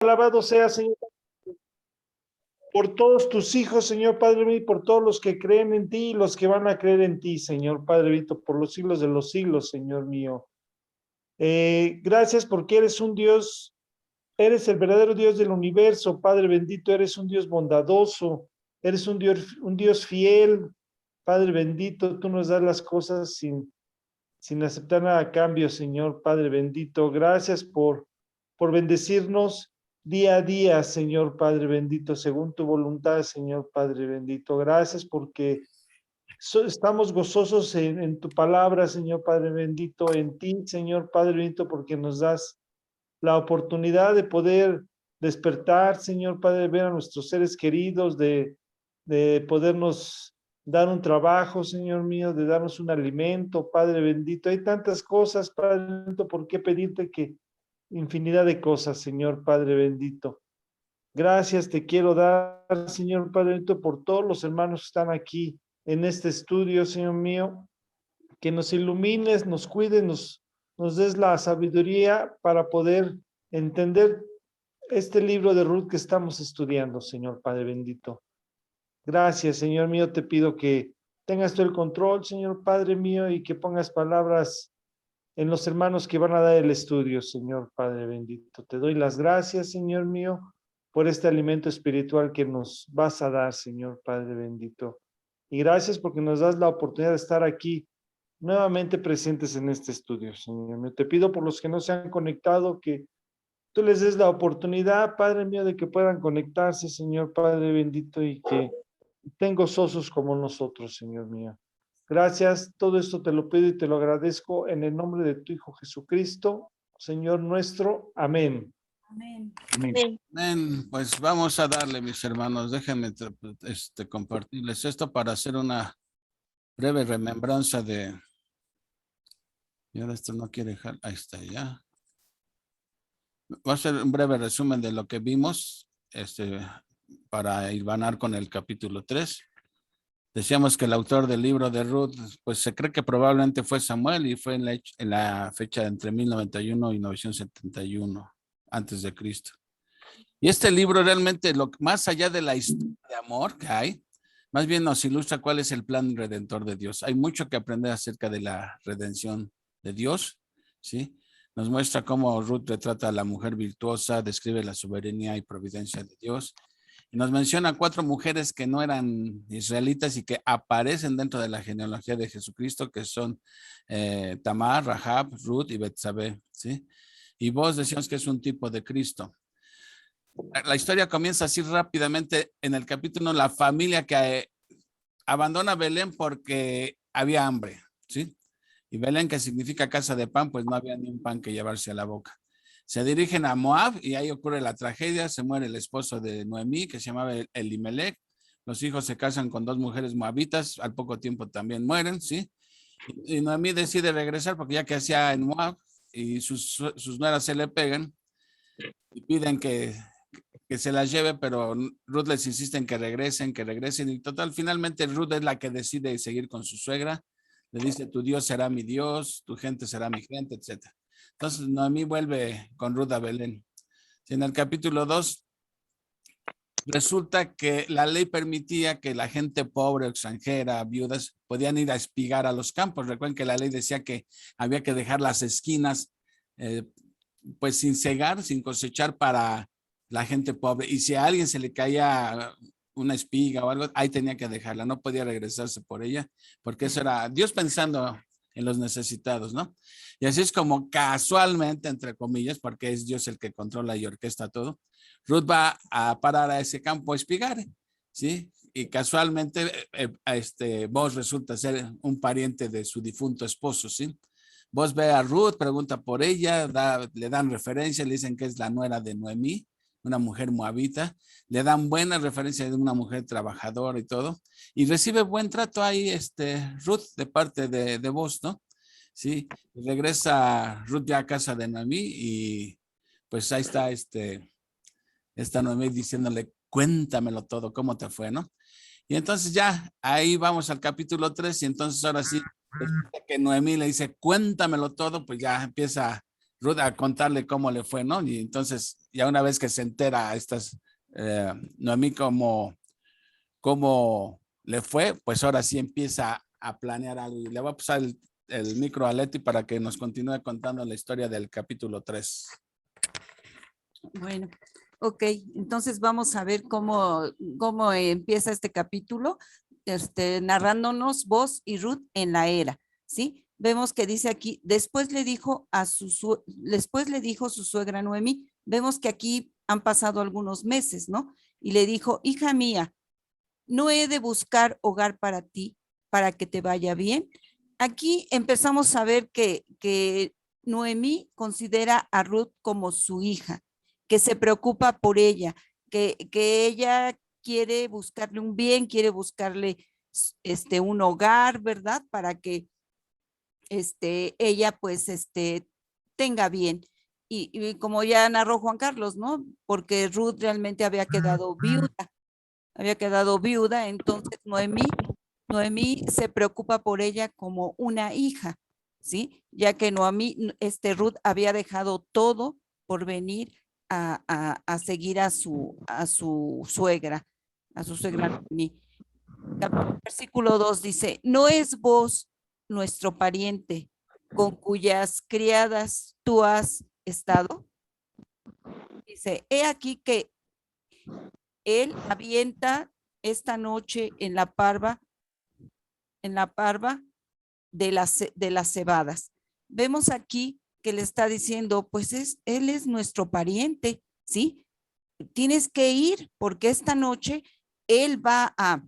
Alabado sea, Señor, por todos tus hijos, Señor Padre mío, y por todos los que creen en ti y los que van a creer en ti, Señor Padre bendito, por los siglos de los siglos, Señor mío. Gracias porque eres un Dios, eres el verdadero Dios del universo, Padre bendito, eres un Dios bondadoso, eres un Dios fiel, Padre bendito, tú nos das las cosas sin aceptar nada a cambio, Señor Padre bendito. Gracias por bendecirnos día a día, Señor Padre bendito, según tu voluntad, Señor Padre bendito. Gracias porque estamos gozosos en tu palabra, Señor Padre bendito, en ti, Señor Padre bendito, porque nos das la oportunidad de poder despertar, Señor Padre, de ver a nuestros seres queridos, de podernos dar un trabajo, Señor mío, de darnos un alimento, Padre bendito. Hay tantas cosas, Padre bendito, por qué pedirte que infinidad de cosas, Señor Padre bendito. Gracias te quiero dar, Señor Padre bendito, por todos los hermanos que están aquí en este estudio, Señor mío, que nos ilumines, nos cuides, nos des la sabiduría para poder entender este libro de Ruth que estamos estudiando, Señor Padre bendito. Gracias, Señor mío, te pido que tengas tú el control, Señor Padre mío, y que pongas palabras en los hermanos que van a dar el estudio, Señor Padre bendito. Te doy las gracias, Señor mío, por este alimento espiritual que nos vas a dar, Señor Padre bendito. Y gracias porque nos das la oportunidad de estar aquí nuevamente presentes en este estudio, Señor mío. Te pido por los que no se han conectado que tú les des la oportunidad, Padre mío, de que puedan conectarse, Señor Padre bendito, y que estén gozosos como nosotros, Señor mío. Gracias, todo esto te lo pido y te lo agradezco en el nombre de tu Hijo Jesucristo, Señor nuestro. Amén. Amén. Amén. Bien, pues vamos a darle, mis hermanos, déjenme compartirles esto para hacer una breve remembranza de... Y ahora esto no quiere dejar, ahí está ya. Va a ser un breve resumen de lo que vimos, para hilvanar con el capítulo 3. Decíamos que el autor del libro de Ruth, pues se cree que probablemente fue Samuel y fue en la fecha de entre 1091 y 971 antes de Cristo. Y este libro realmente, más allá de la historia de amor que hay, más bien nos ilustra cuál es el plan redentor de Dios. Hay mucho que aprender acerca de la redención de Dios, ¿sí? Nos muestra cómo Ruth retrata a la mujer virtuosa, describe la soberanía y providencia de Dios. Y nos menciona 4 mujeres que no eran israelitas y que aparecen dentro de la genealogía de Jesucristo, que son Tamar, Rahab, Ruth y Betsabé, ¿sí? Y vos decíamos que es un tipo de Cristo. La historia comienza así rápidamente en el capítulo, la familia que abandona Belén porque había hambre, ¿sí? Y Belén, que significa casa de pan, pues no había ni un pan que llevarse a la boca. Se dirigen a Moab y ahí ocurre la tragedia. Se muere el esposo de Noemí, que se llamaba Elimelech. Los hijos se casan con 2 mujeres moabitas. Al poco tiempo también mueren, ¿sí? Y Noemí decide regresar porque ya que hacía en Moab y sus nueras se le pegan y piden que se las lleve, pero Ruth les insiste en que regresen, y total, finalmente Ruth es la que decide seguir con su suegra. Le dice, tu Dios será mi Dios, tu gente será mi gente, etc. Entonces Noemí vuelve con Ruth a Belén. En el capítulo 2 resulta que la ley permitía que la gente pobre, extranjera, viudas, podían ir a espigar a los campos. Recuerden que la ley decía que había que dejar las esquinas pues sin cegar, sin cosechar para la gente pobre. Y si a alguien se le caía una espiga o algo, ahí tenía que dejarla, no podía regresarse por ella, porque eso era Dios pensando en los necesitados, ¿no? Y así es como casualmente, entre comillas, porque es Dios el que controla y orquesta todo, Ruth va a parar a ese campo a espigar, ¿sí? Y casualmente Boaz resulta ser un pariente de su difunto esposo, ¿sí? Boaz ve a Ruth, pregunta por ella, le dan referencia, le dicen que es la nuera de Noemí, una mujer moabita, le dan buena referencia de una mujer trabajadora y todo, y recibe buen trato ahí Ruth de parte de Boaz, ¿no? Sí, regresa Ruth ya a casa de Noemí y pues ahí está esta Noemí diciéndole, cuéntamelo todo, ¿cómo te fue, no? Y entonces ya ahí vamos al capítulo 3 y entonces ahora sí, que Noemí le dice, cuéntamelo todo, pues ya empieza Ruth a contarle cómo le fue, ¿no? Y entonces, ya una vez que se entera a estas, Noemí cómo le fue, pues ahora sí empieza a planear algo. Y le voy a pasar el micro a Leti para que nos continúe contando la historia del capítulo 3. Bueno, ok, entonces vamos a ver cómo empieza este capítulo, narrándonos Boz y Ruth en la era, ¿sí? Vemos que dice aquí, después le dijo su suegra Noemí, vemos que aquí han pasado algunos meses, ¿no? Y le dijo, hija mía, ¿no he de buscar hogar para ti, para que te vaya bien? Aquí empezamos a ver que Noemí considera a Ruth como su hija, que se preocupa por ella, que ella quiere buscarle un bien, quiere buscarle un hogar, ¿verdad? Para que ella pues tenga bien. Y como ya narró Juan Carlos, ¿no? Porque Ruth realmente había quedado viuda, entonces Noemí se preocupa por ella como una hija, ¿sí? Ya que Ruth había dejado todo por venir a seguir a su suegra Noemí. Versículo 2 dice, ¿no es vos nuestro pariente con cuyas criadas tú has estado? Dice, he aquí que él avienta esta noche en la parva de las cebadas. Vemos aquí que le está diciendo, pues él es nuestro pariente, ¿sí? Tienes que ir porque esta noche él va a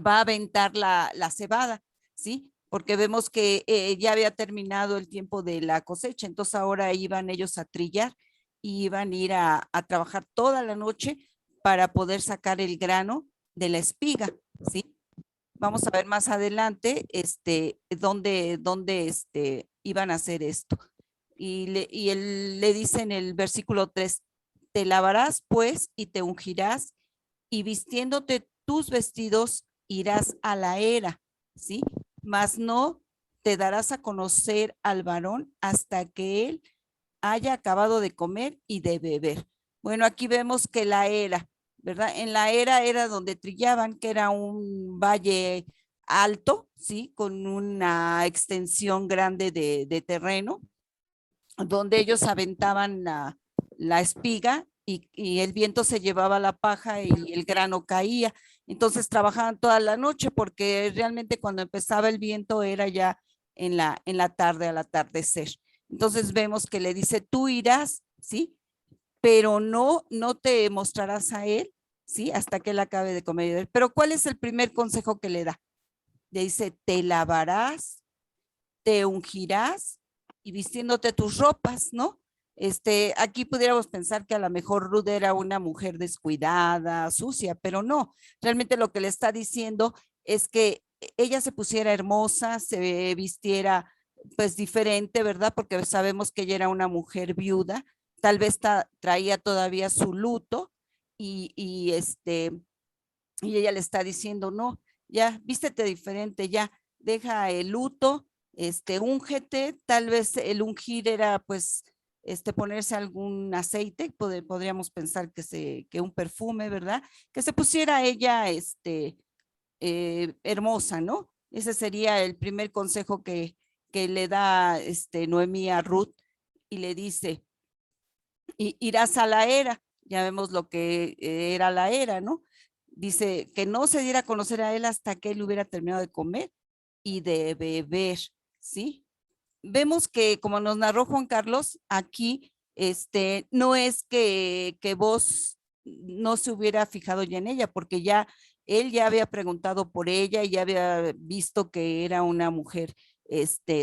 aventar la cebada, ¿sí? Porque vemos que ya había terminado el tiempo de la cosecha, entonces ahora iban ellos a trillar y iban a ir a trabajar toda la noche para poder sacar el grano de la espiga, ¿sí? Vamos a ver más adelante dónde iban a hacer esto. Y él le dice en el versículo 3, te lavarás pues y te ungirás y vistiéndote tus vestidos irás a la era, ¿sí? Mas no te darás a conocer al varón hasta que él haya acabado de comer y de beber. Bueno, aquí vemos que la era, ¿verdad? En la era donde trillaban, que era un valle alto, ¿sí? Con una extensión grande de terreno, donde ellos aventaban la espiga y el viento se llevaba la paja y el grano caía. Entonces trabajaban toda la noche porque realmente cuando empezaba el viento era ya en la tarde, al atardecer. Entonces vemos que le dice, tú irás, ¿sí? Pero no te mostrarás a él, ¿sí? Hasta que él acabe de comer. Pero ¿cuál es el primer consejo que le da? Le dice, te lavarás, te ungirás y vistiéndote tus ropas, ¿no? Aquí pudiéramos pensar que a lo mejor Ruth era una mujer descuidada, sucia, pero no, realmente lo que le está diciendo es que ella se pusiera hermosa, se vistiera pues diferente, ¿verdad? Porque sabemos que ella era una mujer viuda, tal vez traía todavía su luto y ella le está diciendo, no, ya, vístete diferente, ya, deja el luto, úngete, tal vez el ungir era pues ponerse algún aceite, podríamos pensar que un perfume, ¿verdad? Que se pusiera ella hermosa, ¿no? Ese sería el primer consejo que le da Noemí a Ruth y le dice, irás a la era, ya vemos lo que era la era, ¿no? Dice que no se diera a conocer a él hasta que él hubiera terminado de comer y de beber, ¿sí? Vemos que, como nos narró Juan Carlos, aquí no es que vos no se hubiera fijado ya en ella, porque él ya había preguntado por ella y ya había visto que era una mujer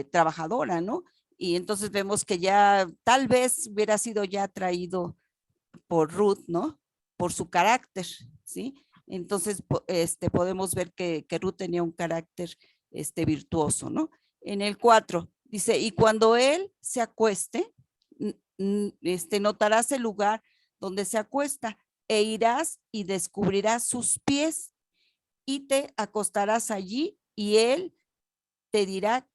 trabajadora, ¿no? Y entonces vemos que ya tal vez hubiera sido ya atraído por Ruth, ¿no? Por su carácter, ¿sí? Entonces, podemos ver que Ruth tenía un carácter virtuoso, ¿no? En el 4 dice, y cuando él se acueste, notarás el lugar donde se acuesta e irás y descubrirás sus pies y te acostarás allí y él te dirá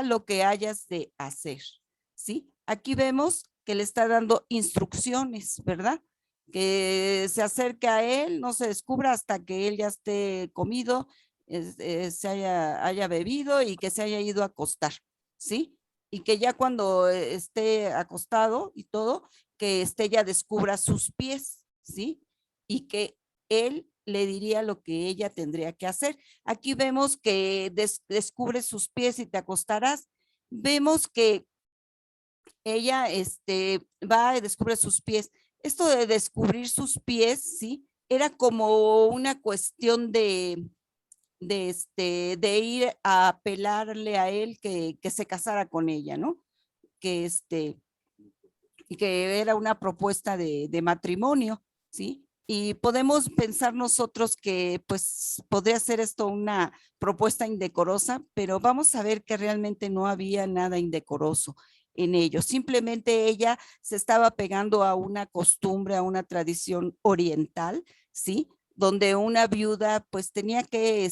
lo que hayas de hacer, ¿sí? Aquí vemos que le está dando instrucciones, ¿verdad? Que se acerque a él, no se descubra hasta que él ya esté comido, se haya bebido y que se haya ido a acostar, ¿sí? Y que ya cuando esté acostado y todo, que ya descubra sus pies, ¿sí? Y que él le diría lo que ella tendría que hacer. Aquí vemos que descubre sus pies y te acostarás. Vemos que ella va y descubre sus pies. Esto de descubrir sus pies, ¿sí? Era como una cuestión de ir a apelarle a él que se casara con ella, ¿no? Que que era una propuesta de matrimonio, ¿sí? Y podemos pensar nosotros que pues podría ser esto una propuesta indecorosa, pero vamos a ver que realmente no había nada indecoroso en ello. Simplemente ella se estaba pegando a una costumbre, a una tradición oriental, ¿sí? Donde una viuda pues tenía que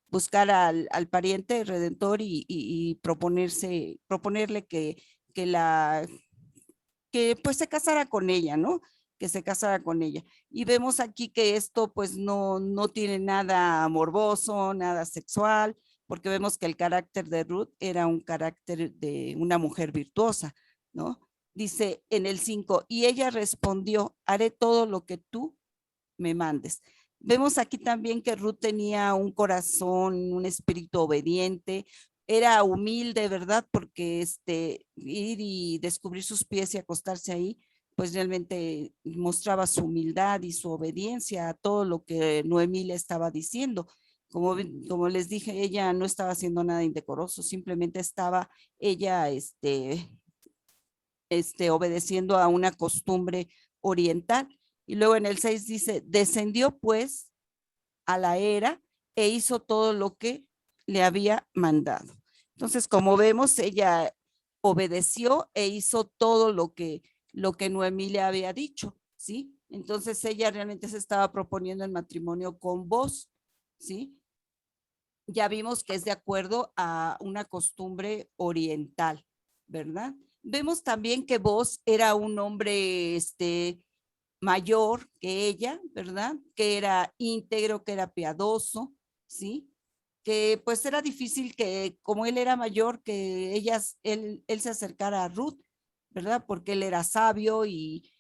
buscar al pariente redentor y proponerle que pues se casara con ella, ¿no? Que se casara con ella. Y vemos aquí que esto pues no tiene nada morboso, nada sexual, porque vemos que el carácter de Ruth era un carácter de una mujer virtuosa, ¿no? Dice en el 5, y ella respondió, haré todo lo que tú me mandes. Vemos aquí también que Ruth tenía un corazón, un espíritu obediente, era humilde, ¿verdad? Porque ir y descubrir sus pies y acostarse ahí, pues realmente mostraba su humildad y su obediencia a todo lo que Noemí le estaba diciendo. Como les dije, ella no estaba haciendo nada indecoroso, simplemente estaba ella, obedeciendo a una costumbre oriental. Y luego en el 6 dice, descendió pues a la era e hizo todo lo que le había mandado. Entonces, como vemos, ella obedeció e hizo todo lo que Noemí le había dicho, ¿sí? Entonces ella realmente se estaba proponiendo el matrimonio con vos, ¿sí? Ya vimos que es de acuerdo a una costumbre oriental, ¿verdad? Vemos también que vos era un hombre mayor que ella, ¿verdad? Que era íntegro, que era piadoso, ¿sí? Que pues era difícil que, como él era mayor, que él se acercara a Ruth, ¿verdad? Porque él era sabio y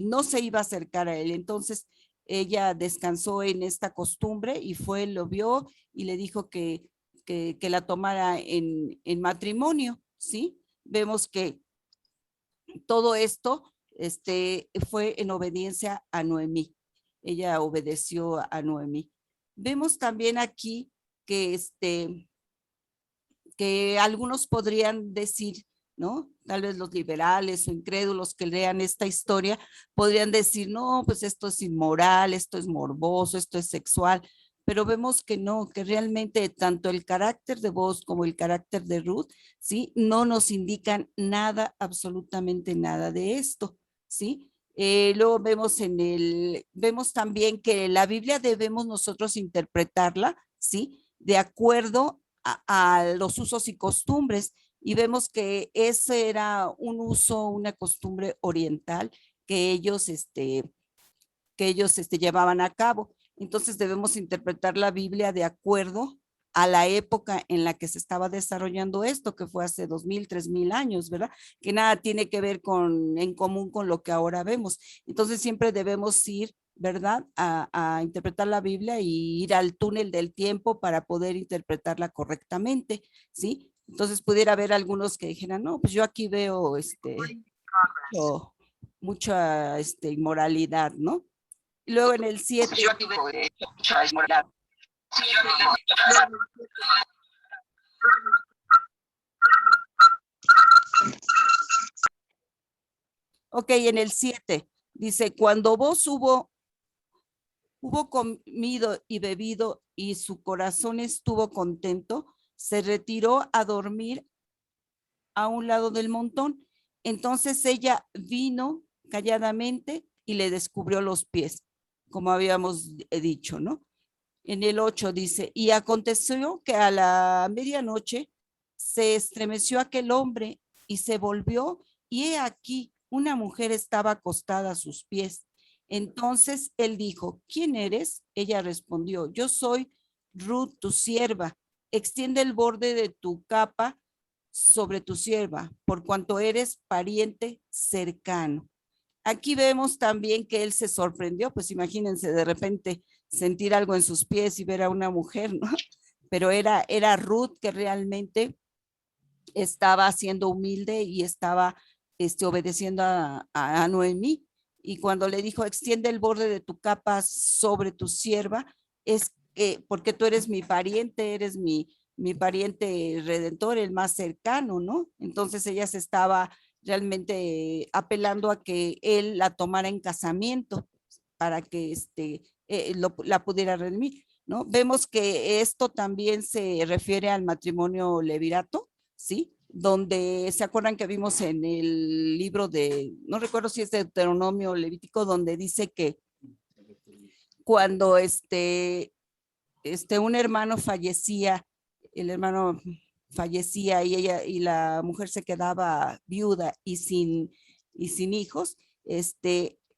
no se iba a acercar a él. Entonces ella descansó en esta costumbre y fue, lo vio y le dijo que la tomara en matrimonio, ¿sí? Vemos que todo esto fue en obediencia a Noemí. Ella obedeció a Noemí. Vemos también aquí que, que algunos podrían decir, ¿no? Tal vez los liberales o incrédulos que lean esta historia podrían decir, no, pues esto es inmoral, esto es morboso, esto es sexual, pero vemos que no, que realmente tanto el carácter de Boaz como el carácter de Ruth, ¿sí? No nos indican nada, absolutamente nada de esto, ¿sí? Luego vemos también que la Biblia debemos nosotros interpretarla, ¿sí? De acuerdo a los usos y costumbres y vemos que ese era un uso, una costumbre oriental que ellos llevaban a cabo. Entonces debemos interpretar la Biblia de acuerdo a la época en la que se estaba desarrollando esto, que fue hace 2000, 3000 años, ¿verdad? Que nada tiene que ver en común con lo que ahora vemos. Entonces siempre debemos ir, ¿verdad? A interpretar la Biblia y ir al túnel del tiempo para poder interpretarla correctamente, ¿sí? Entonces pudiera haber algunos que dijeran, no, pues yo aquí veo mucha inmoralidad, ¿no? Y luego en el 7. Ok, en el 7 dice, cuando vos hubo comido y bebido y su corazón estuvo contento, se retiró a dormir a un lado del montón. Entonces ella vino calladamente y le descubrió los pies, como habíamos dicho, ¿no? En el 8 dice, y aconteció que a la medianoche se estremeció aquel hombre y se volvió, y he aquí, una mujer estaba acostada a sus pies. Entonces él dijo, ¿quién eres? Ella respondió, yo soy Ruth, tu sierva. Extiende el borde de tu capa sobre tu sierva, por cuanto eres pariente cercano. Aquí vemos también que él se sorprendió, pues imagínense de repente sentir algo en sus pies y ver a una mujer, ¿no? Pero era Ruth que realmente estaba siendo humilde y estaba obedeciendo a Noemí. Y cuando le dijo, extiende el borde de tu capa sobre tu sierva, es que porque tú eres mi pariente, eres mi pariente redentor, el más cercano, ¿no? Entonces ella se estaba realmente apelando a que él la tomara en casamiento para que la pudiera redimir, ¿no? Vemos que esto también se refiere al matrimonio levirato, ¿sí? Donde se acuerdan que vimos en el libro de, no recuerdo si es de Deuteronomio Levítico, donde dice que cuando un hermano fallecía, el hermano fallecía y ella y la mujer se quedaba viuda y sin hijos,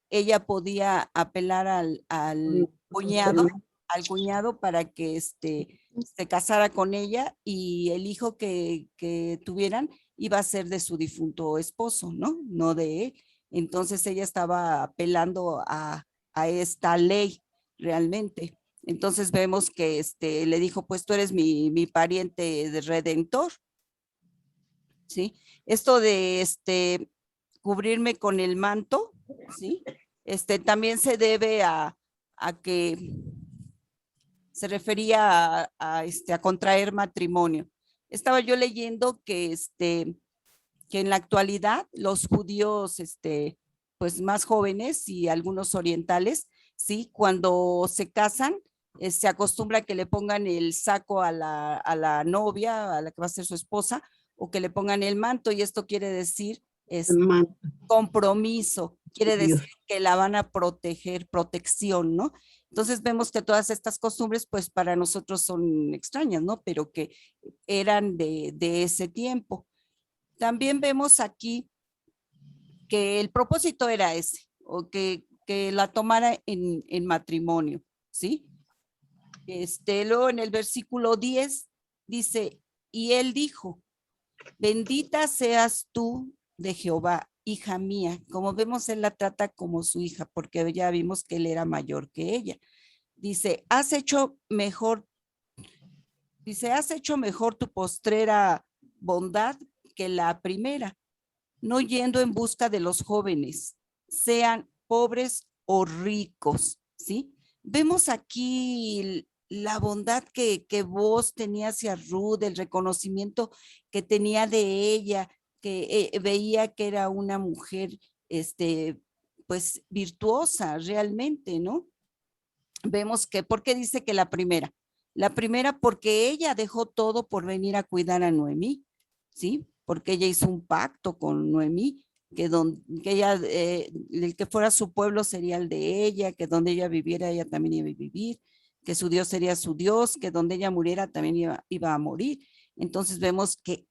ella podía apelar al cuñado para que se casara con ella y el hijo que tuvieran iba a ser de su difunto esposo, ¿no? No de él. Entonces ella estaba apelando a esta ley realmente. Entonces vemos que le dijo, pues tú eres mi pariente de redentor, ¿sí? Esto de cubrirme con el manto, ¿sí? También se debe a que se refería a contraer matrimonio. Estaba yo leyendo que en la actualidad los judíos, pues más jóvenes y algunos orientales, ¿sí? Cuando se casan, se acostumbra a que le pongan el saco a la novia, a la que va a ser su esposa, o que le pongan el manto, y esto quiere decir compromiso, quiere decir que la van a proteger, protección, ¿no? Entonces vemos que todas estas costumbres, pues para nosotros son extrañas, ¿no? Pero que eran de ese tiempo. También vemos aquí que el propósito era ese, o que la tomara en matrimonio, ¿sí? Luego en el versículo 10 dice, y él dijo, bendita seas tú de Jehová, hija mía. Como vemos, él la trata como su hija, porque ya vimos que él era mayor que ella. Dice, has hecho mejor tu postrera bondad que la primera, no yendo en busca de los jóvenes, sean pobres o ricos, ¿sí? Vemos aquí la bondad que vos tenía hacia Ruth, el reconocimiento que tenía de ella, que veía que era una mujer, pues virtuosa realmente, ¿no? Vemos que, ¿por qué dice que la primera? La primera porque ella dejó todo por venir a cuidar a Noemí, ¿sí? Porque ella hizo un pacto con Noemí, que ella, el que fuera su pueblo sería el de ella, que donde ella viviera ella también iba a vivir, que su Dios sería su Dios, que donde ella muriera también iba a morir. Entonces vemos que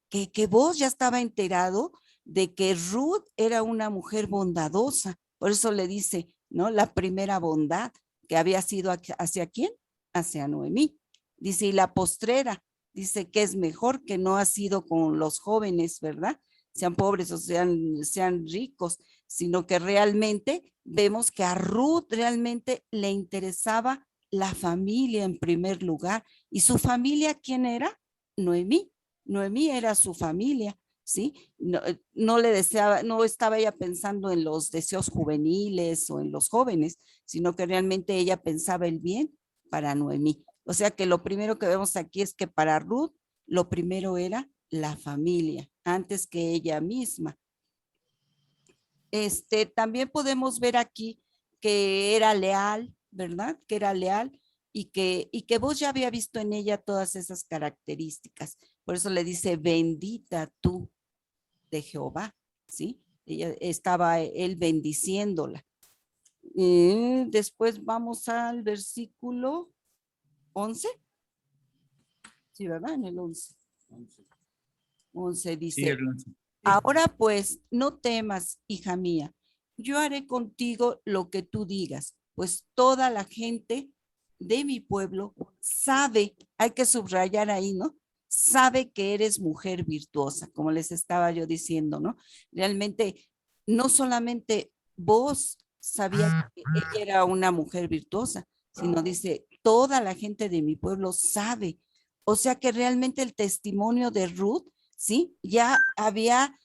vos ya estaba enterado de que Ruth era una mujer bondadosa, por eso le dice, ¿no? La primera bondad que había sido hacia quién, hacia Noemí. Dice, y la postrera, dice que es mejor que no ha sido con los jóvenes, ¿verdad? Sean pobres o sean ricos, sino que realmente vemos que a Ruth realmente le interesaba la familia en primer lugar. ¿Y su familia quién era? Noemí. Noemí era su familia, ¿sí? No le deseaba, no estaba ella pensando en los deseos juveniles o en los jóvenes, sino que realmente ella pensaba el bien para Noemí. O sea que lo primero que vemos aquí es que para Ruth, lo primero era la familia, antes que ella misma. También podemos ver aquí que era leal, ¿verdad? Que era leal y que vos ya había visto en ella todas esas características. Por eso le dice, bendita tú de Jehová, ¿sí? Ella estaba él bendiciéndola. Después vamos al versículo 11. Sí, ¿verdad? En el 11. 11 Sí, dice, el 11. ahora pues, no temas, hija mía, yo haré contigo lo que tú digas, pues toda la gente de mi pueblo sabe, hay que subrayar ahí, ¿no? Sabe que eres mujer virtuosa, como les estaba yo diciendo, ¿no? Realmente, no solamente vos sabías que ella era una mujer virtuosa, sino dice, toda la gente de mi pueblo sabe. O sea que realmente el testimonio de Ruth, ¿sí? Ya había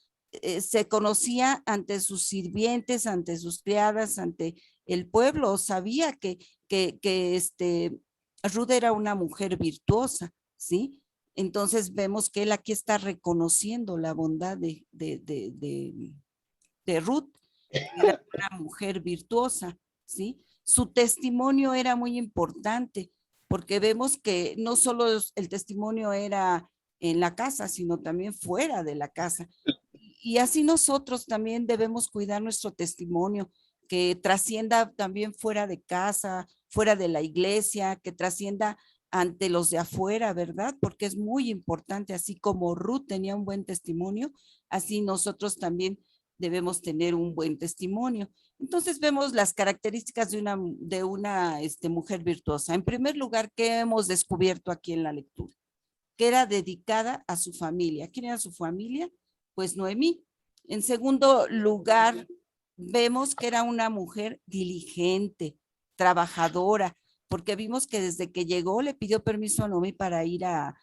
se conocía ante sus sirvientes, ante sus criadas, ante el pueblo, sabía que Ruth era una mujer virtuosa, ¿sí? Entonces vemos que él aquí está reconociendo la bondad de Ruth, que era una mujer virtuosa, ¿sí? Su testimonio era muy importante, porque vemos que no solo el testimonio era en la casa, sino también fuera de la casa. Y así nosotros también debemos cuidar nuestro testimonio, que trascienda también fuera de casa, fuera de la iglesia, que trascienda ante los de afuera, ¿verdad? Porque es muy importante, así como Ruth tenía un buen testimonio, así nosotros también debemos tener un buen testimonio. Entonces vemos las características de una mujer virtuosa. En primer lugar, ¿qué hemos descubierto aquí en la lectura? Que era dedicada a su familia. ¿Quién era su familia? Pues Noemí. En segundo lugar, vemos que era una mujer diligente, trabajadora, porque vimos que desde que llegó le pidió permiso a Noemí para ir a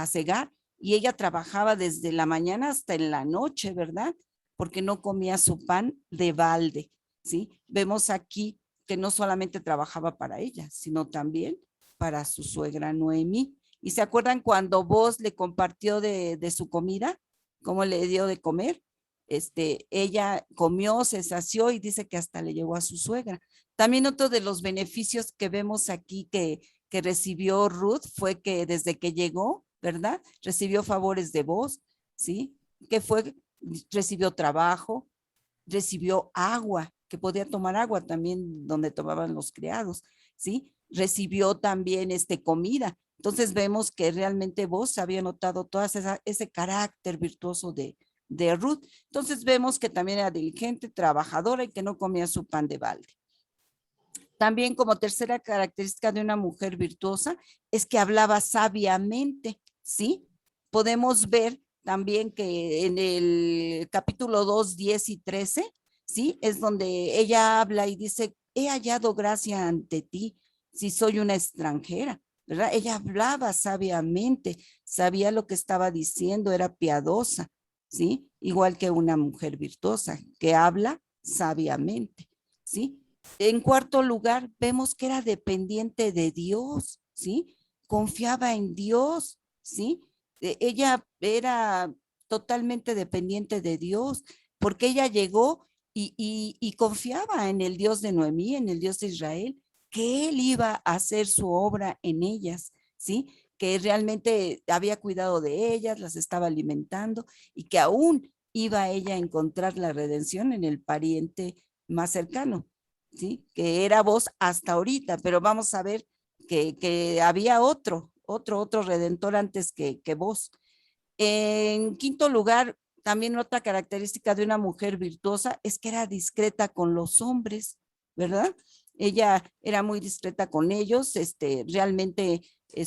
cegar y ella trabajaba desde la mañana hasta en la noche, ¿verdad? Porque no comía su pan de balde, ¿sí? Vemos aquí que no solamente trabajaba para ella, sino también para su suegra Noemí. ¿Y se acuerdan cuando vos le compartió de su comida? ¿Cómo le dio de comer? Ella comió, se sació y dice que hasta le llevó a su suegra. También otro de los beneficios que vemos aquí que recibió Ruth fue que desde que llegó, ¿verdad? Recibió favores de vos, ¿sí? Que fue, recibió trabajo, recibió agua, que podía tomar agua también donde tomaban los criados, ¿sí? Recibió también comida. Entonces vemos que realmente vos había notado todo ese carácter virtuoso de Ruth. Entonces vemos que también era diligente, trabajadora y que no comía su pan de balde. También como tercera característica de una mujer virtuosa es que hablaba sabiamente, ¿sí? Podemos ver también que en el capítulo 2, 10 y 13, ¿sí? Es donde ella habla y dice, he hallado gracia ante ti si soy una extranjera, ¿verdad? Ella hablaba sabiamente, sabía lo que estaba diciendo, era piadosa, ¿sí? Igual que una mujer virtuosa que habla sabiamente, ¿sí? En cuarto lugar, vemos que era dependiente de Dios, ¿sí? Confiaba en Dios, ¿sí? Ella era totalmente dependiente de Dios, porque ella llegó y confiaba en el Dios de Noemí, en el Dios de Israel, que él iba a hacer su obra en ellas, ¿sí? Que realmente había cuidado de ellas, las estaba alimentando y que aún iba ella a encontrar la redención en el pariente más cercano, ¿sí? Que era vos hasta ahorita, pero vamos a ver que había otro redentor antes que vos. En quinto lugar, también otra característica de una mujer virtuosa es que era discreta con los hombres, ¿verdad? Ella era muy discreta con ellos, realmente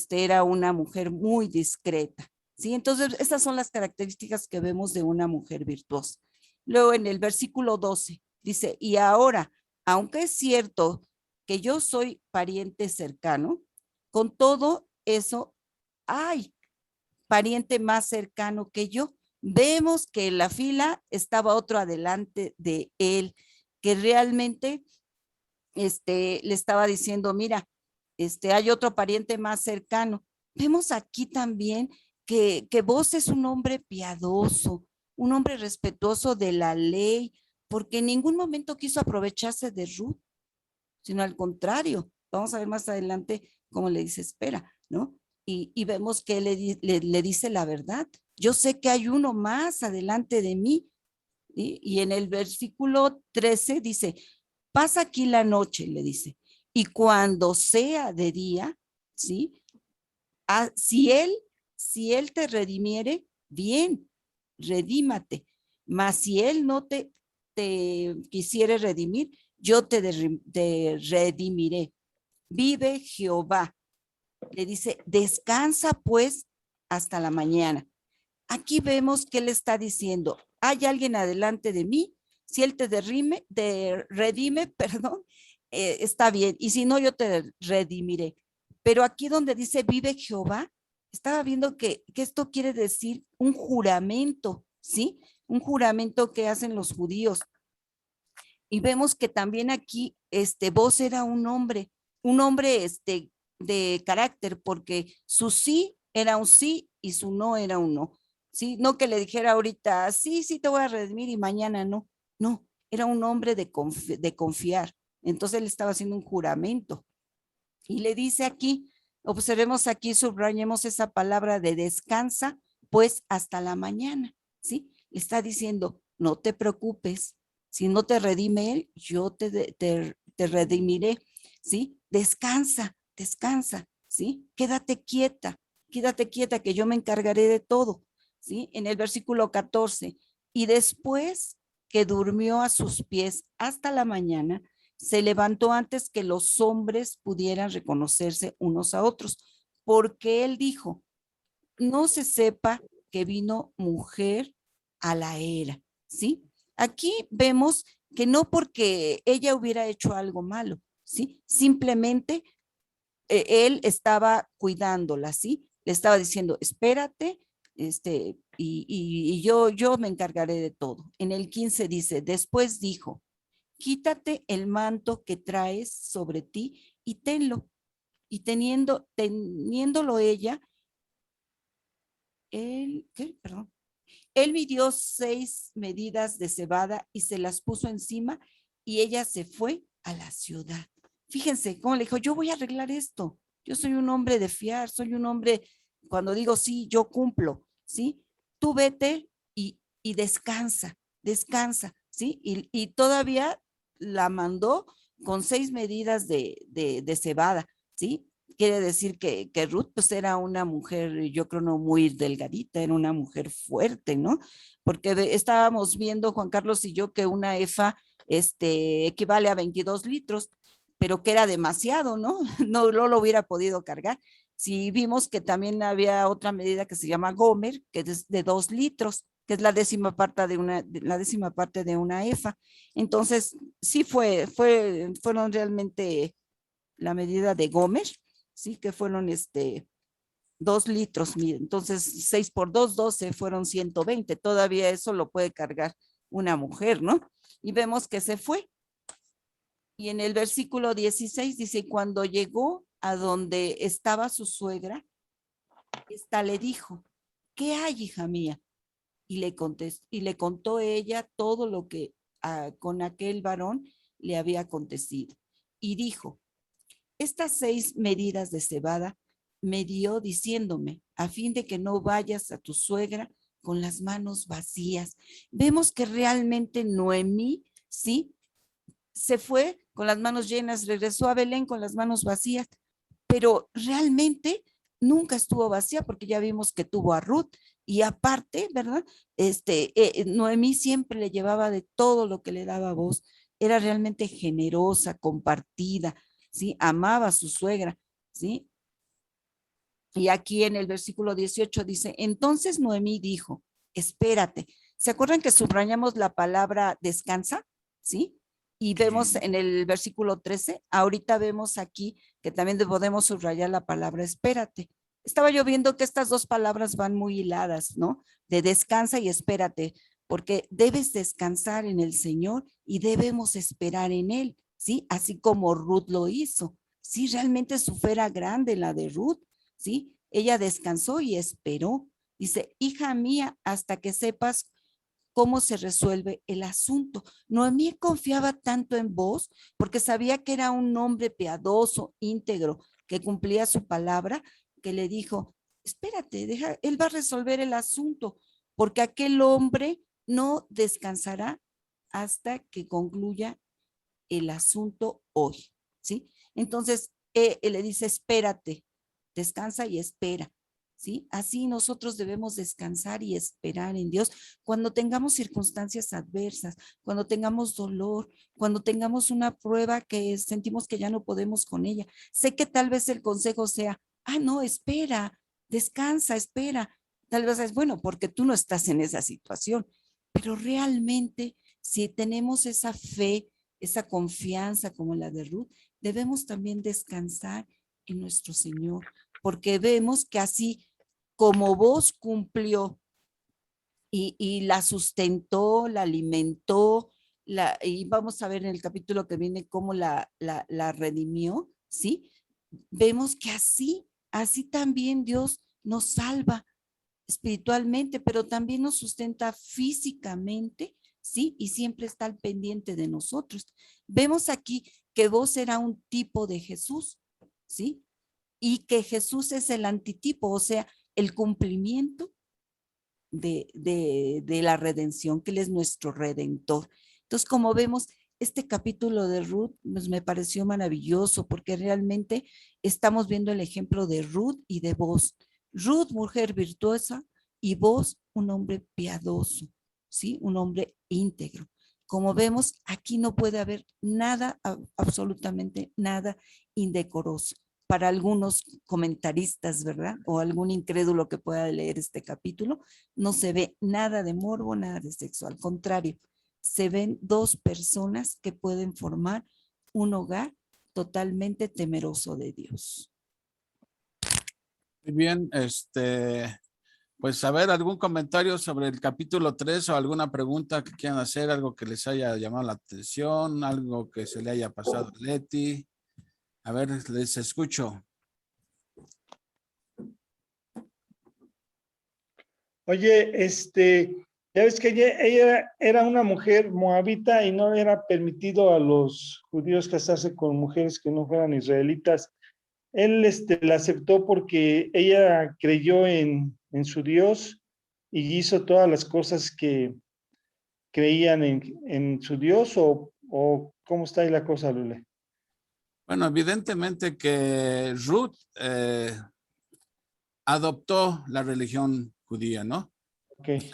era una mujer muy discreta, ¿sí? Entonces, estas son las características que vemos de una mujer virtuosa. Luego en el versículo 12 dice, y ahora, aunque es cierto que yo soy pariente cercano, con todo eso, hay pariente más cercano que yo. Vemos que en la fila estaba otro adelante de él, que realmente le estaba diciendo, mira, hay otro pariente más cercano. Vemos aquí también que vos es un hombre piadoso, un hombre respetuoso de la ley, porque en ningún momento quiso aprovecharse de Ruth, sino al contrario. Vamos a ver más adelante cómo le dice, espera, ¿no? Y vemos que le dice la verdad. Yo sé que hay uno más adelante de mí. Y en el versículo 13 dice, pasa aquí la noche, le dice, y cuando sea de día, ¿sí? Si él te redimiere, bien, redímate. Mas si él no te quisiere redimir, yo te redimiré. Vive Jehová. Le dice, descansa pues hasta la mañana. Aquí vemos que él está diciendo, hay alguien adelante de mí, si él te redime, perdón, está bien, y si no, yo te redimiré. Pero aquí donde dice vive Jehová, estaba viendo que esto quiere decir un juramento, ¿sí? Un juramento que hacen los judíos. Y vemos que también aquí, vos era un hombre, de carácter, porque su sí era un sí y su no era un no. ¿Sí? No que le dijera ahorita, sí, sí te voy a redimir y mañana no. No, era un hombre de confiar. Entonces él estaba haciendo un juramento. Y le dice aquí, observemos aquí, subrayemos esa palabra de descansa, pues hasta la mañana, ¿sí? Le está diciendo, no te preocupes, si no te redime él, yo te redimiré, ¿sí? Descansa, descansa, ¿sí? Quédate quieta que yo me encargaré de todo, ¿sí? En el versículo 14, y después que durmió a sus pies hasta la mañana, se levantó antes que los hombres pudieran reconocerse unos a otros, porque él dijo, no se sepa que vino mujer a la era, ¿sí? Aquí vemos que no porque ella hubiera hecho algo malo, ¿sí? Simplemente él estaba cuidándola, ¿sí? Le estaba diciendo, espérate, y yo me encargaré de todo. En el 15 dice, después dijo, quítate el manto que traes sobre ti y tenlo. Y teniéndolo ella, Perdón. Él midió 6 medidas de cebada y se las puso encima y ella se fue a la ciudad. Fíjense cómo le dijo, yo voy a arreglar esto. Yo soy un hombre de fiar, soy un hombre, cuando digo sí, yo cumplo, ¿sí? Tú vete y descansa, descansa, ¿sí? Y todavía la mandó con 6 medidas de cebada, ¿sí? Quiere decir que Ruth pues era una mujer, yo creo no muy delgadita, era una mujer fuerte, ¿no? Porque estábamos viendo, Juan Carlos y yo, que una efa equivale a 22 litros, pero que era demasiado, ¿no? No lo hubiera podido cargar. Si vimos que también había otra medida que se llama Gomer, que es de 2 litros, que es la décima parte de una efa. Entonces, sí fueron realmente la medida de Gomer, sí, que fueron 2 litros, mire, entonces 6 por 2, 12, fueron 120, todavía eso lo puede cargar una mujer, ¿no? Y vemos que se fue. Y en el versículo 16 dice, cuando llegó a donde estaba su suegra, esta le dijo, ¿qué hay, hija mía? Y le contó ella todo lo que con aquel varón le había acontecido. Y dijo, estas 6 medidas de cebada me dio diciéndome, a fin de que no vayas a tu suegra con las manos vacías. Vemos que realmente Noemí, sí, se fue con las manos llenas, regresó a Belén con las manos vacías, pero realmente nunca estuvo vacía porque ya vimos que tuvo a Ruth y aparte, ¿verdad? Noemí siempre le llevaba de todo lo que le daba voz, era realmente generosa, compartida, ¿sí? Amaba a su suegra, ¿sí? Y aquí en el versículo 18 dice, entonces Noemí dijo, espérate. ¿Se acuerdan que subrayamos la palabra descansa? ¿Sí? Y vemos en el versículo 13, ahorita vemos aquí que también podemos subrayar la palabra espérate. Estaba yo viendo que estas dos palabras van muy hiladas, ¿no? De descansa y espérate, porque debes descansar en el Señor y debemos esperar en Él, ¿sí? Así como Ruth lo hizo. Sí, realmente su fe era grande, la de Ruth, ¿sí? Ella descansó y esperó. Dice, hija mía, hasta que sepas cómo se resuelve el asunto. Noemí confiaba tanto en vos porque sabía que era un hombre piadoso, íntegro, que cumplía su palabra, que le dijo, espérate, él va a resolver el asunto, porque aquel hombre no descansará hasta que concluya el asunto hoy, ¿sí? Entonces, él le dice, espérate, descansa y espera. ¿sí? Así nosotros debemos descansar y esperar en Dios cuando tengamos circunstancias adversas, cuando tengamos dolor, cuando tengamos una prueba que sentimos que ya no podemos con ella. Sé que tal vez el consejo sea, no, espera, descansa, espera. Tal vez es bueno porque tú no estás en esa situación, pero realmente si tenemos esa fe, esa confianza como la de Ruth, debemos también descansar en nuestro Señor, porque vemos que así como vos cumplió y la sustentó, la alimentó, y vamos a ver en el capítulo que viene cómo la redimió, ¿sí? Vemos que así también Dios nos salva espiritualmente, pero también nos sustenta físicamente, ¿sí? Y siempre está al pendiente de nosotros. Vemos aquí que vos era un tipo de Jesús, ¿sí? Y que Jesús es el antitipo, o sea, el cumplimiento de la redención, que Él es nuestro redentor. Entonces, como vemos, este capítulo de Ruth pues, me pareció maravilloso porque realmente estamos viendo el ejemplo de Ruth y de Boaz. Ruth, mujer virtuosa, y Boaz, un hombre piadoso, ¿sí? Un hombre íntegro. Como vemos, aquí no puede haber nada, absolutamente nada indecoroso. Para algunos comentaristas, ¿verdad? O algún incrédulo que pueda leer este capítulo, no se ve nada de morbo, nada de sexo. Al contrario, se ven dos personas que pueden formar un hogar totalmente temeroso de Dios. Muy bien, pues a ver, algún comentario sobre el capítulo 3 o alguna pregunta que quieran hacer, algo que les haya llamado la atención, algo que se le haya pasado a Leti. A ver, les escucho. Oye, ya ves que ella era una mujer moabita y no era permitido a los judíos casarse con mujeres que no fueran israelitas. Él la aceptó porque ella creyó en su Dios y hizo todas las cosas que creían en su Dios, o ¿cómo está ahí la cosa, Lule? Bueno, evidentemente que Ruth adoptó la religión judía, ¿no? Okay.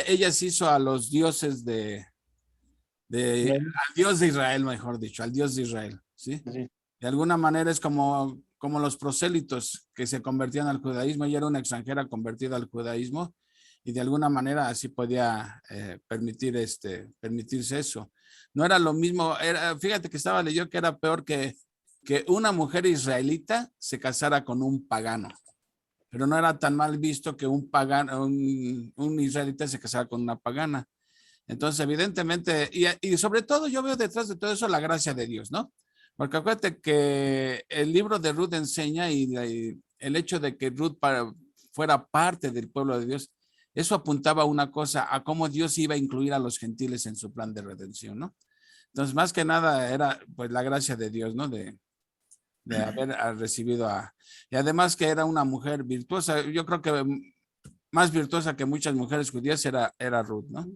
Ella se hizo a los dioses al Dios de Israel, mejor dicho, al Dios de Israel, ¿sí? Sí. De alguna manera es como los prosélitos que se convertían al judaísmo. Ella era una extranjera convertida al judaísmo y de alguna manera así podía permitirse eso. No era lo mismo, fíjate que estaba leyendo que era peor que una mujer israelita se casara con un pagano, pero no era tan mal visto que un pagano, un israelita se casara con una pagana. Entonces, evidentemente, y sobre todo yo veo detrás de todo eso la gracia de Dios, ¿no? Porque acuérdate que el libro de Ruth enseña y el hecho de que Ruth fuera parte del pueblo de Dios, eso apuntaba a una cosa, a cómo Dios iba a incluir a los gentiles en su plan de redención, ¿no? Entonces, más que nada era pues la gracia de Dios, ¿no? De haber recibido y además que era una mujer virtuosa. Yo creo que más virtuosa que muchas mujeres judías era Ruth, ¿no?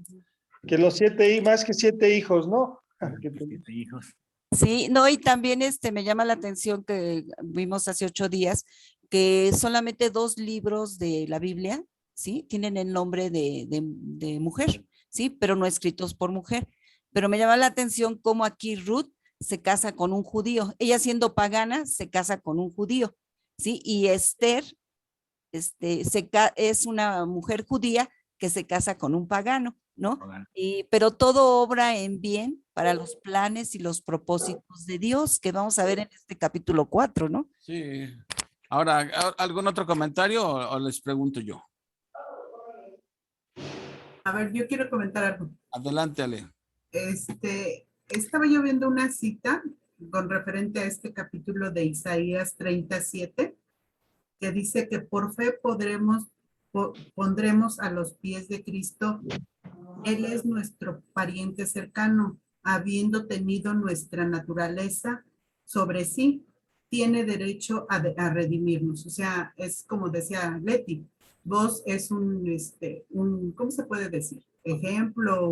Que los más que 7 hijos, ¿no? Que 7 hijos. Sí, no, y también me llama la atención que vimos hace 8 días que solamente 2 libros de la Biblia, ¿sí? Tienen el nombre de mujer, ¿sí? Pero no escritos por mujer. Pero me llama la atención cómo aquí Ruth se casa con un judío. Ella siendo pagana se casa con un judío, ¿sí? Y Esther es una mujer judía que se casa con un pagano, ¿no? Pero todo obra en bien para los planes y los propósitos de Dios, que vamos a ver en este capítulo 4, ¿no? Sí. Ahora, ¿algún otro comentario o les pregunto yo? A ver, yo quiero comentar algo. Adelante, Ale. Estaba yo viendo una cita con referente a este capítulo de Isaías 37, que dice que por fe pondremos a los pies de Cristo. Él es nuestro pariente cercano, habiendo tenido nuestra naturaleza sobre sí, tiene derecho a redimirnos. O sea, es como decía Leti, vos es ¿cómo se puede decir? Ejemplo,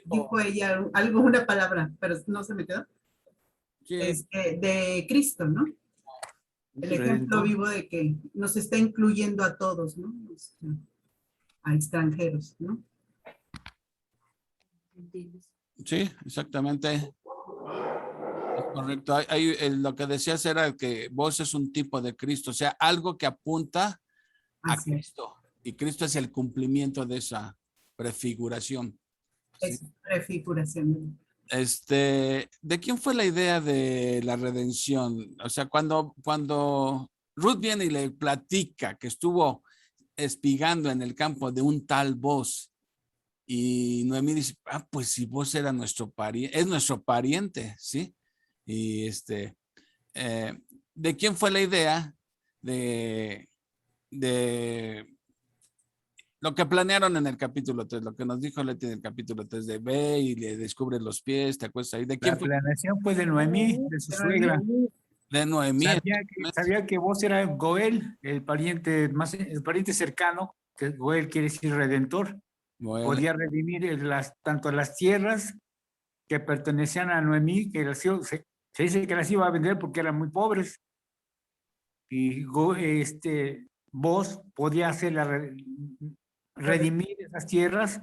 dijo ella una palabra, pero no se me quedó. Sí. De Cristo, ¿no? El ejemplo vivo de que nos está incluyendo a todos, ¿no? A extranjeros, ¿no? Sí, exactamente. Es correcto. Lo que decías era que vos es un tipo de Cristo, o sea, algo que apunta a Así es. Cristo. Y Cristo es el cumplimiento de esa prefiguración. ¿Sí? Es prefiguración. ¿De quién fue la idea de la redención? O sea, cuando Ruth viene y le platica que estuvo espigando en el campo de un tal Boz, y Noemí dice, pues si Boz era nuestro pariente, es nuestro pariente, ¿sí? Y ¿de quién fue la idea de lo que planearon en el capítulo 3, lo que nos dijo Leti en el capítulo 3 de ve y le descubre los pies, te acuestas ahí? ¿De quién La fue? planeación fue de Noemí, de su suegra. De Noemí. Sabía que vos era Goel, el pariente cercano, que Goel quiere decir redentor. Bueno, Podía redimir tanto las tierras que pertenecían a Noemí, que se dice que las iba a vender porque eran muy pobres. Y vos podía redimir esas tierras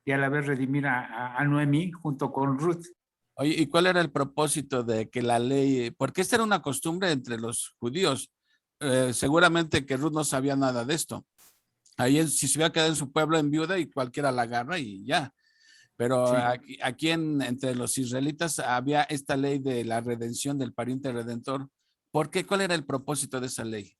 y a la vez redimir a Noemí junto con Ruth. oye, ¿y cuál era el propósito de que la ley? Porque esta era una costumbre entre los judíos. Seguramente que Ruth no sabía nada de esto. Ahí si se hubiera quedado en su pueblo en viuda y cualquiera la agarra y ya. Pero Sí. aquí entre los israelitas había esta ley de la redención del pariente redentor. ¿Por qué? ¿Cuál era el propósito de esa ley?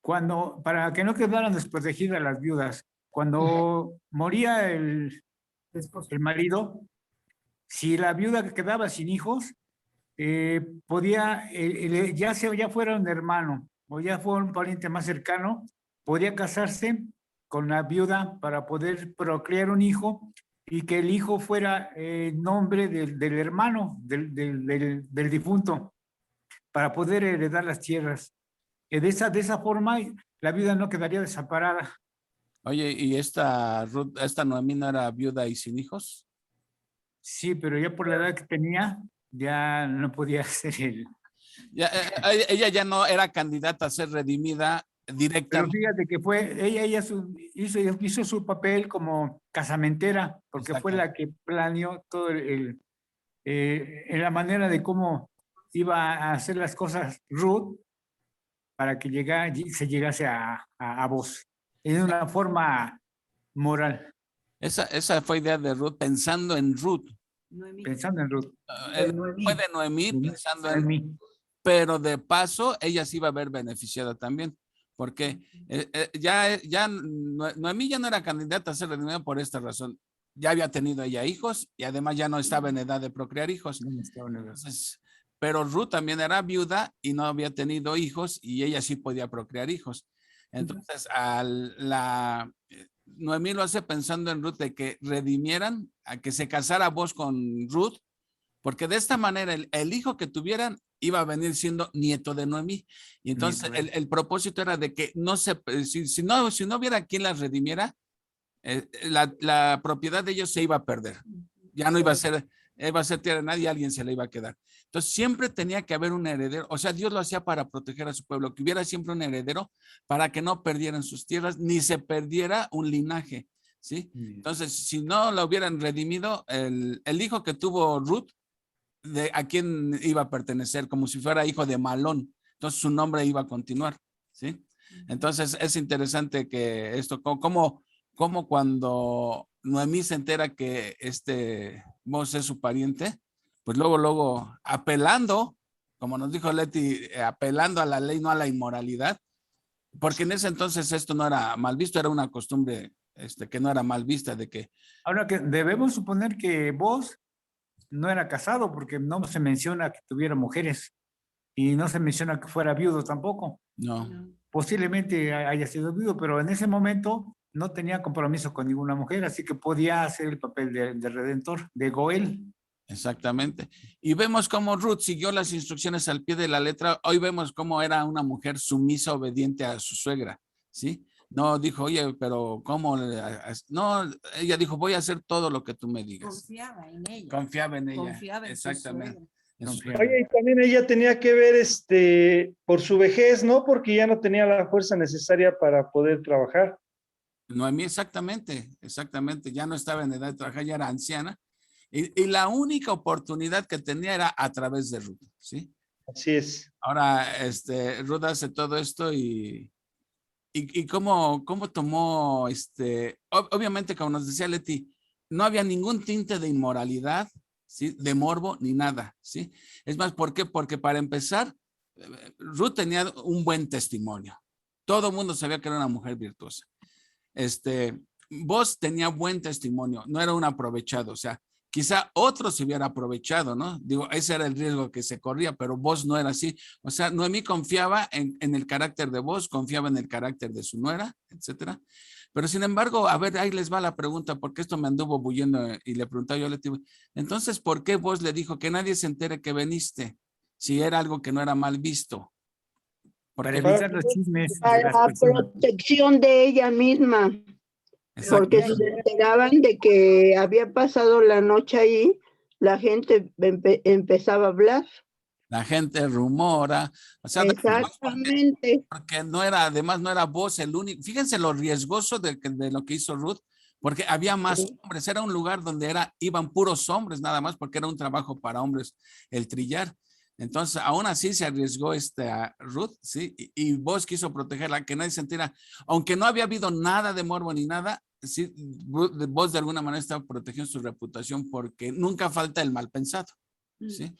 Para que no quedaran desprotegidas las viudas, cuando moría el marido, si la viuda quedaba sin hijos, podía, ya fuera un hermano o ya fuera un pariente más cercano, podía casarse con la viuda para poder procrear un hijo y que el hijo fuera nombre del hermano, del difunto, para poder heredar las tierras. De esa forma, la viuda no quedaría desamparada. Oye, ¿y esta Noemí no era viuda y sin hijos? Sí, pero ya por la edad que tenía, ya no podía ser él. Ella ya no era candidata a ser redimida Pero directamente. fíjate que ella hizo su papel como casamentera, porque fue la que planeó todo en la manera de cómo iba a hacer las cosas Ruth para que se llegase a vos. En una forma moral. Esa fue idea de Ruth, pensando en Ruth. Pensando en Ruth. Fue de Noemí, pensando en mí. pero de paso ella se iba a ver beneficiada también, porque Noemí ya no era candidata a ser redimida por esta razón. Ya había tenido ella hijos y además ya no estaba en edad de procrear hijos. Entonces, pero Ruth también era viuda y no había tenido hijos y ella sí podía procrear hijos. Entonces, Noemí lo hace pensando en Ruth de que redimieran, a que se casara vos con Ruth, porque de esta manera el hijo que tuvieran iba a venir siendo nieto de Noemí. Y entonces el propósito era de que si no hubiera quien las redimiera, la propiedad de ellos se iba a perder. Ya no iba a ser tierra de nadie, alguien se la iba a quedar. Entonces siempre tenía que haber un heredero. O sea, Dios lo hacía para proteger a su pueblo, que hubiera siempre un heredero para que no perdieran sus tierras, ni se perdiera un linaje, ¿sí? Entonces, si no lo hubieran redimido, el hijo que tuvo Ruth, a quién iba a pertenecer, como si fuera hijo de Malón. Entonces su nombre iba a continuar, ¿sí? Entonces es interesante que esto, como cuando Noemí se entera que Boz es su pariente, pues luego apelando, como nos dijo Leti, apelando a la ley, no a la inmoralidad, porque en ese entonces esto no era mal visto, era una costumbre que no era mal vista de que... Ahora que debemos suponer que Boz no era casado porque no se menciona que tuviera mujeres y no se menciona que fuera viudo tampoco. No. Posiblemente haya sido viudo, pero en ese momento no tenía compromiso con ninguna mujer, así que podía hacer el papel de redentor, de Goel. Exactamente. Y vemos cómo Ruth siguió las instrucciones al pie de la letra. Hoy vemos cómo era una mujer sumisa, obediente a su suegra, ¿sí? No dijo, oye, pero ¿cómo? No, ella dijo, voy a hacer todo lo que tú me digas. Confiaba en ella. Confiaba en ella. Confiaba en exactamente. en su- Confiada. Oye, y también ella tenía que ver por su vejez, ¿no? Porque ya no tenía la fuerza necesaria para poder trabajar. Noemí, exactamente, ya no estaba en edad de trabajar, ya era anciana, y la única oportunidad que tenía era a través de Ruth, ¿sí? Así es. Ahora, Ruth hace todo esto y cómo tomó, obviamente, como nos decía Leti, no había ningún tinte de inmoralidad, ¿sí? De morbo, ni nada, ¿sí? Es más, ¿por qué? Porque para empezar, Ruth tenía un buen testimonio. Todo el mundo sabía que era una mujer virtuosa. Vos tenía buen testimonio, no era un aprovechado, o sea, quizá otro se hubiera aprovechado, ¿no? Digo, ese era el riesgo que se corría, pero vos no era así. O sea, Noemí confiaba en el carácter de vos, confiaba en el carácter de su nuera, etcétera. Pero sin embargo, a ver, ahí les va la pregunta, porque esto me anduvo bulliendo y le preguntaba yo a Leti, entonces, ¿por qué vos le dijo que nadie se entere que veniste? Si era algo que no era mal visto. Para Porque evitar los chismes de Para las la personas. protección de ella misma, porque si se enteraban de que había pasado la noche ahí, la gente empezaba a hablar. la gente rumora, o sea, Exactamente. porque no era, además no era vos el único. Fíjense lo riesgoso de lo que hizo Ruth, porque había más hombres, era un lugar donde iban puros hombres nada más, porque era un trabajo para hombres el trillar. Entonces, aún así se arriesgó a Ruth, ¿sí? Y vos quiso protegerla, que nadie se entera, aunque no había habido nada de morbo ni nada, sí, vos de alguna manera estaba protegiendo su reputación porque nunca falta el mal pensado, ¿sí?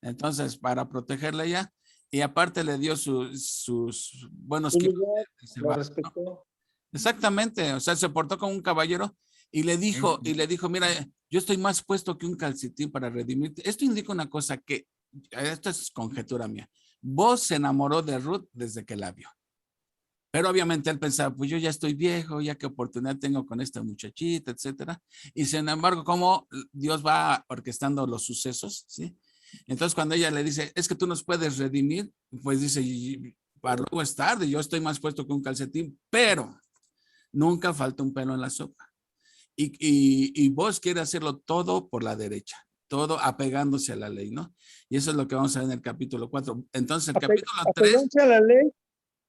Entonces, para protegerla ella, y aparte le dio sus buenos Su kilos lugar, de lo cebada, ¿no? respetó. Exactamente, o sea, se portó como un caballero y le dijo, mira, yo estoy más puesto que un calcetín para redimirte. Esto indica una cosa que, esto es conjetura mía, vos se enamoró de Ruth desde que la vio. Pero obviamente él pensaba, pues yo ya estoy viejo, ya qué oportunidad tengo con esta muchachita, etcétera. Y sin embargo, como Dios va orquestando los sucesos, ¿sí? Entonces cuando ella le dice, es que tú nos puedes redimir, pues dice, para luego es tarde, yo estoy más puesto que un calcetín, pero nunca falta un pelo en la sopa. Y vos quieres hacerlo todo por la derecha, todo apegándose a la ley, ¿no? Y eso es lo que vamos a ver en el capítulo 4. Entonces el capítulo 3...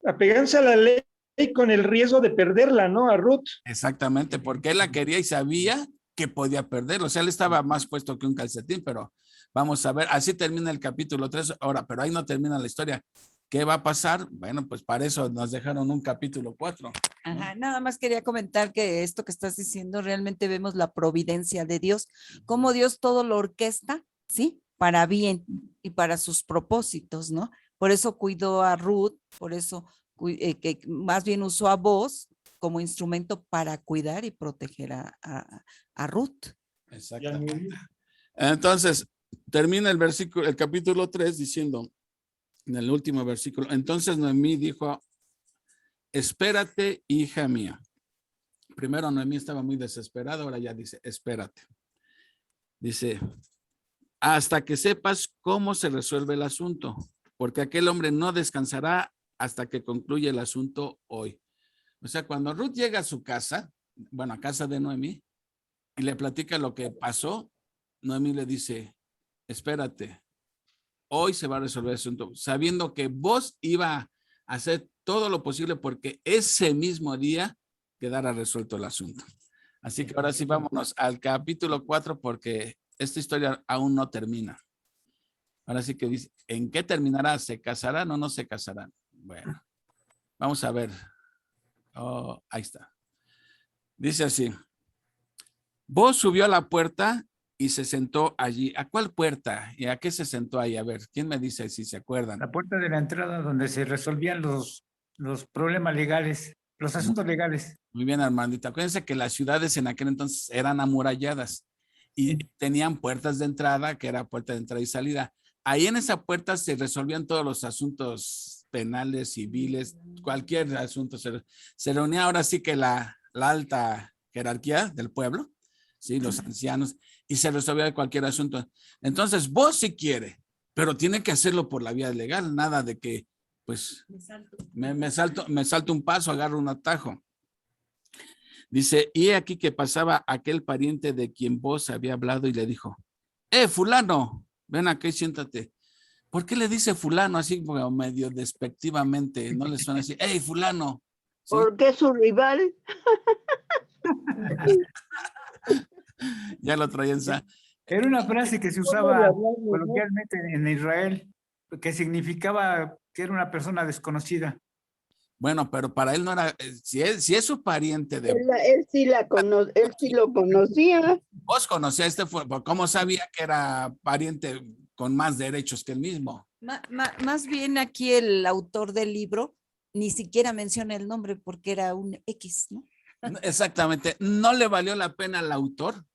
Apegándose a la ley con el riesgo de perderla, ¿no? A Ruth. Exactamente, porque él la quería y sabía que podía perder. O sea, él estaba más puesto que un calcetín, pero vamos a ver, así termina el capítulo 3. Ahora, pero ahí no termina la historia. ¿Qué va a pasar? Bueno, pues para eso nos dejaron un capítulo 4. Ajá, nada más quería comentar que esto que estás diciendo, realmente vemos la providencia de Dios, cómo Dios todo lo orquesta, ¿sí? Para bien y para sus propósitos, ¿no? Por eso cuidó a Ruth, por eso que más bien usó a vos como instrumento para cuidar y proteger a Ruth. Exactamente. Entonces, termina el capítulo 3 diciendo, en el último versículo, entonces Noemí dijo, espérate, hija mía. Primero Noemí estaba muy desesperada, ahora ya dice, espérate. Dice, hasta que sepas cómo se resuelve el asunto, porque aquel hombre no descansará hasta que concluya el asunto hoy. O sea, cuando Ruth llega a su casa, bueno, a casa de Noemí, y le platica lo que pasó, Noemí le dice, espérate, hoy se va a resolver el asunto, sabiendo que vos iba a hacer todo lo posible porque ese mismo día quedara resuelto el asunto. Así que ahora sí vámonos al capítulo 4 porque esta historia aún no termina. Ahora sí que dice, ¿en qué terminará? ¿Se casarán o no se casarán? Bueno, vamos a ver. Oh, ahí está. Dice así. Vos subió a la puerta y se sentó allí. ¿A cuál puerta? ¿Y a qué se sentó ahí? A ver, ¿quién me dice si se acuerdan? La puerta de la entrada donde se resolvían los problemas legales, los asuntos legales. Muy bien, Armandita. Acuérdense que las ciudades en aquel entonces eran amuralladas y tenían puertas de entrada, que era puerta de entrada y salida. Ahí en esa puerta se resolvían todos los asuntos penales, civiles, cualquier asunto. Se reunía ahora sí que la alta jerarquía del pueblo, ¿sí? Los ancianos, y se resolvía cualquier asunto. Entonces, vos si quiere, pero tiene que hacerlo por la vía legal, nada de que, pues, me salto un paso, agarro un atajo. Dice, y aquí que pasaba aquel pariente de quien vos había hablado y le dijo, fulano, ven acá y siéntate. ¿Por qué le dice fulano así como medio despectivamente? No le suena así, hey, fulano. ¿Sí? Porque es su rival. Ya lo traían. Era una frase que se usaba coloquialmente en Israel, que significaba que era una persona desconocida. Bueno, pero para él no era, si es su pariente de Él sí él sí lo conocía. vos, conocía a este, ¿cómo sabía que era pariente con más derechos que él mismo? Más bien aquí el autor del libro ni siquiera menciona el nombre porque era un X, ¿no? Exactamente, no le valió la pena al autor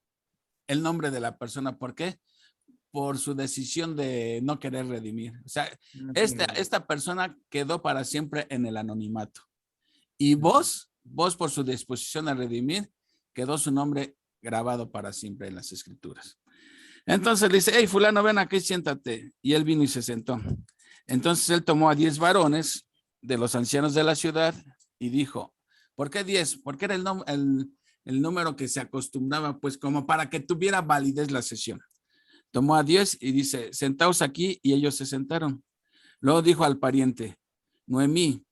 el nombre de la persona. ¿Por qué? Por su decisión de no querer redimir. O sea, esta persona quedó para siempre en el anonimato. Y vos por su disposición a redimir, quedó su nombre grabado para siempre en las escrituras. Entonces le dice, hey, fulano, ven aquí, siéntate. Y él vino y se sentó. Entonces él tomó a 10 varones de los ancianos de la ciudad y dijo, ¿por qué 10? Porque era el número que se acostumbraba, pues como para que tuviera validez la sesión. Tomó a 10 y dice, sentaos aquí, y ellos se sentaron. Luego dijo al pariente, Noemí,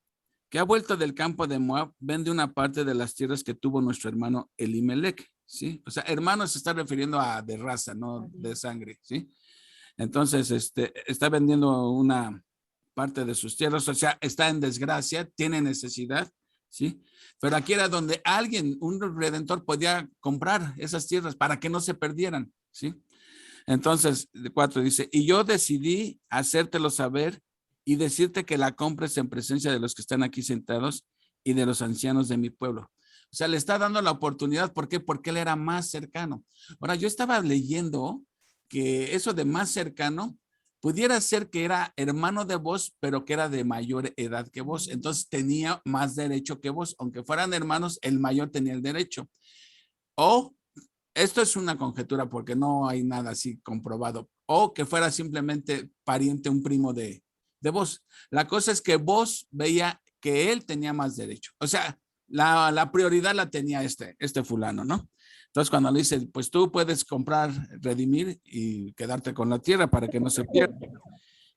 que ha vuelto del campo de Moab, vende una parte de las tierras que tuvo nuestro hermano Elimelec, ¿sí? O sea, hermano se está refiriendo a de raza, no de sangre, ¿sí? Entonces, está vendiendo una parte de sus tierras, o sea, está en desgracia, tiene necesidad, ¿sí? Pero aquí era donde alguien, un redentor, podía comprar esas tierras para que no se perdieran, ¿sí? Entonces, 4 dice, y yo decidí hacértelo saber y decirte que la compres en presencia de los que están aquí sentados y de los ancianos de mi pueblo. O sea, le está dando la oportunidad. ¿Por qué? Porque él era más cercano. Ahora, yo estaba leyendo que eso de más cercano pudiera ser que era hermano de vos, pero que era de mayor edad que vos. Entonces tenía más derecho que vos. Aunque fueran hermanos, el mayor tenía el derecho. O esto es una conjetura porque no hay nada así comprobado. O que fuera simplemente pariente, un primo de vos. La cosa es que vos veía que él tenía más derecho. O sea, la prioridad la tenía este fulano, ¿no? Entonces cuando le dice, pues tú puedes comprar, redimir y quedarte con la tierra para que no se pierda.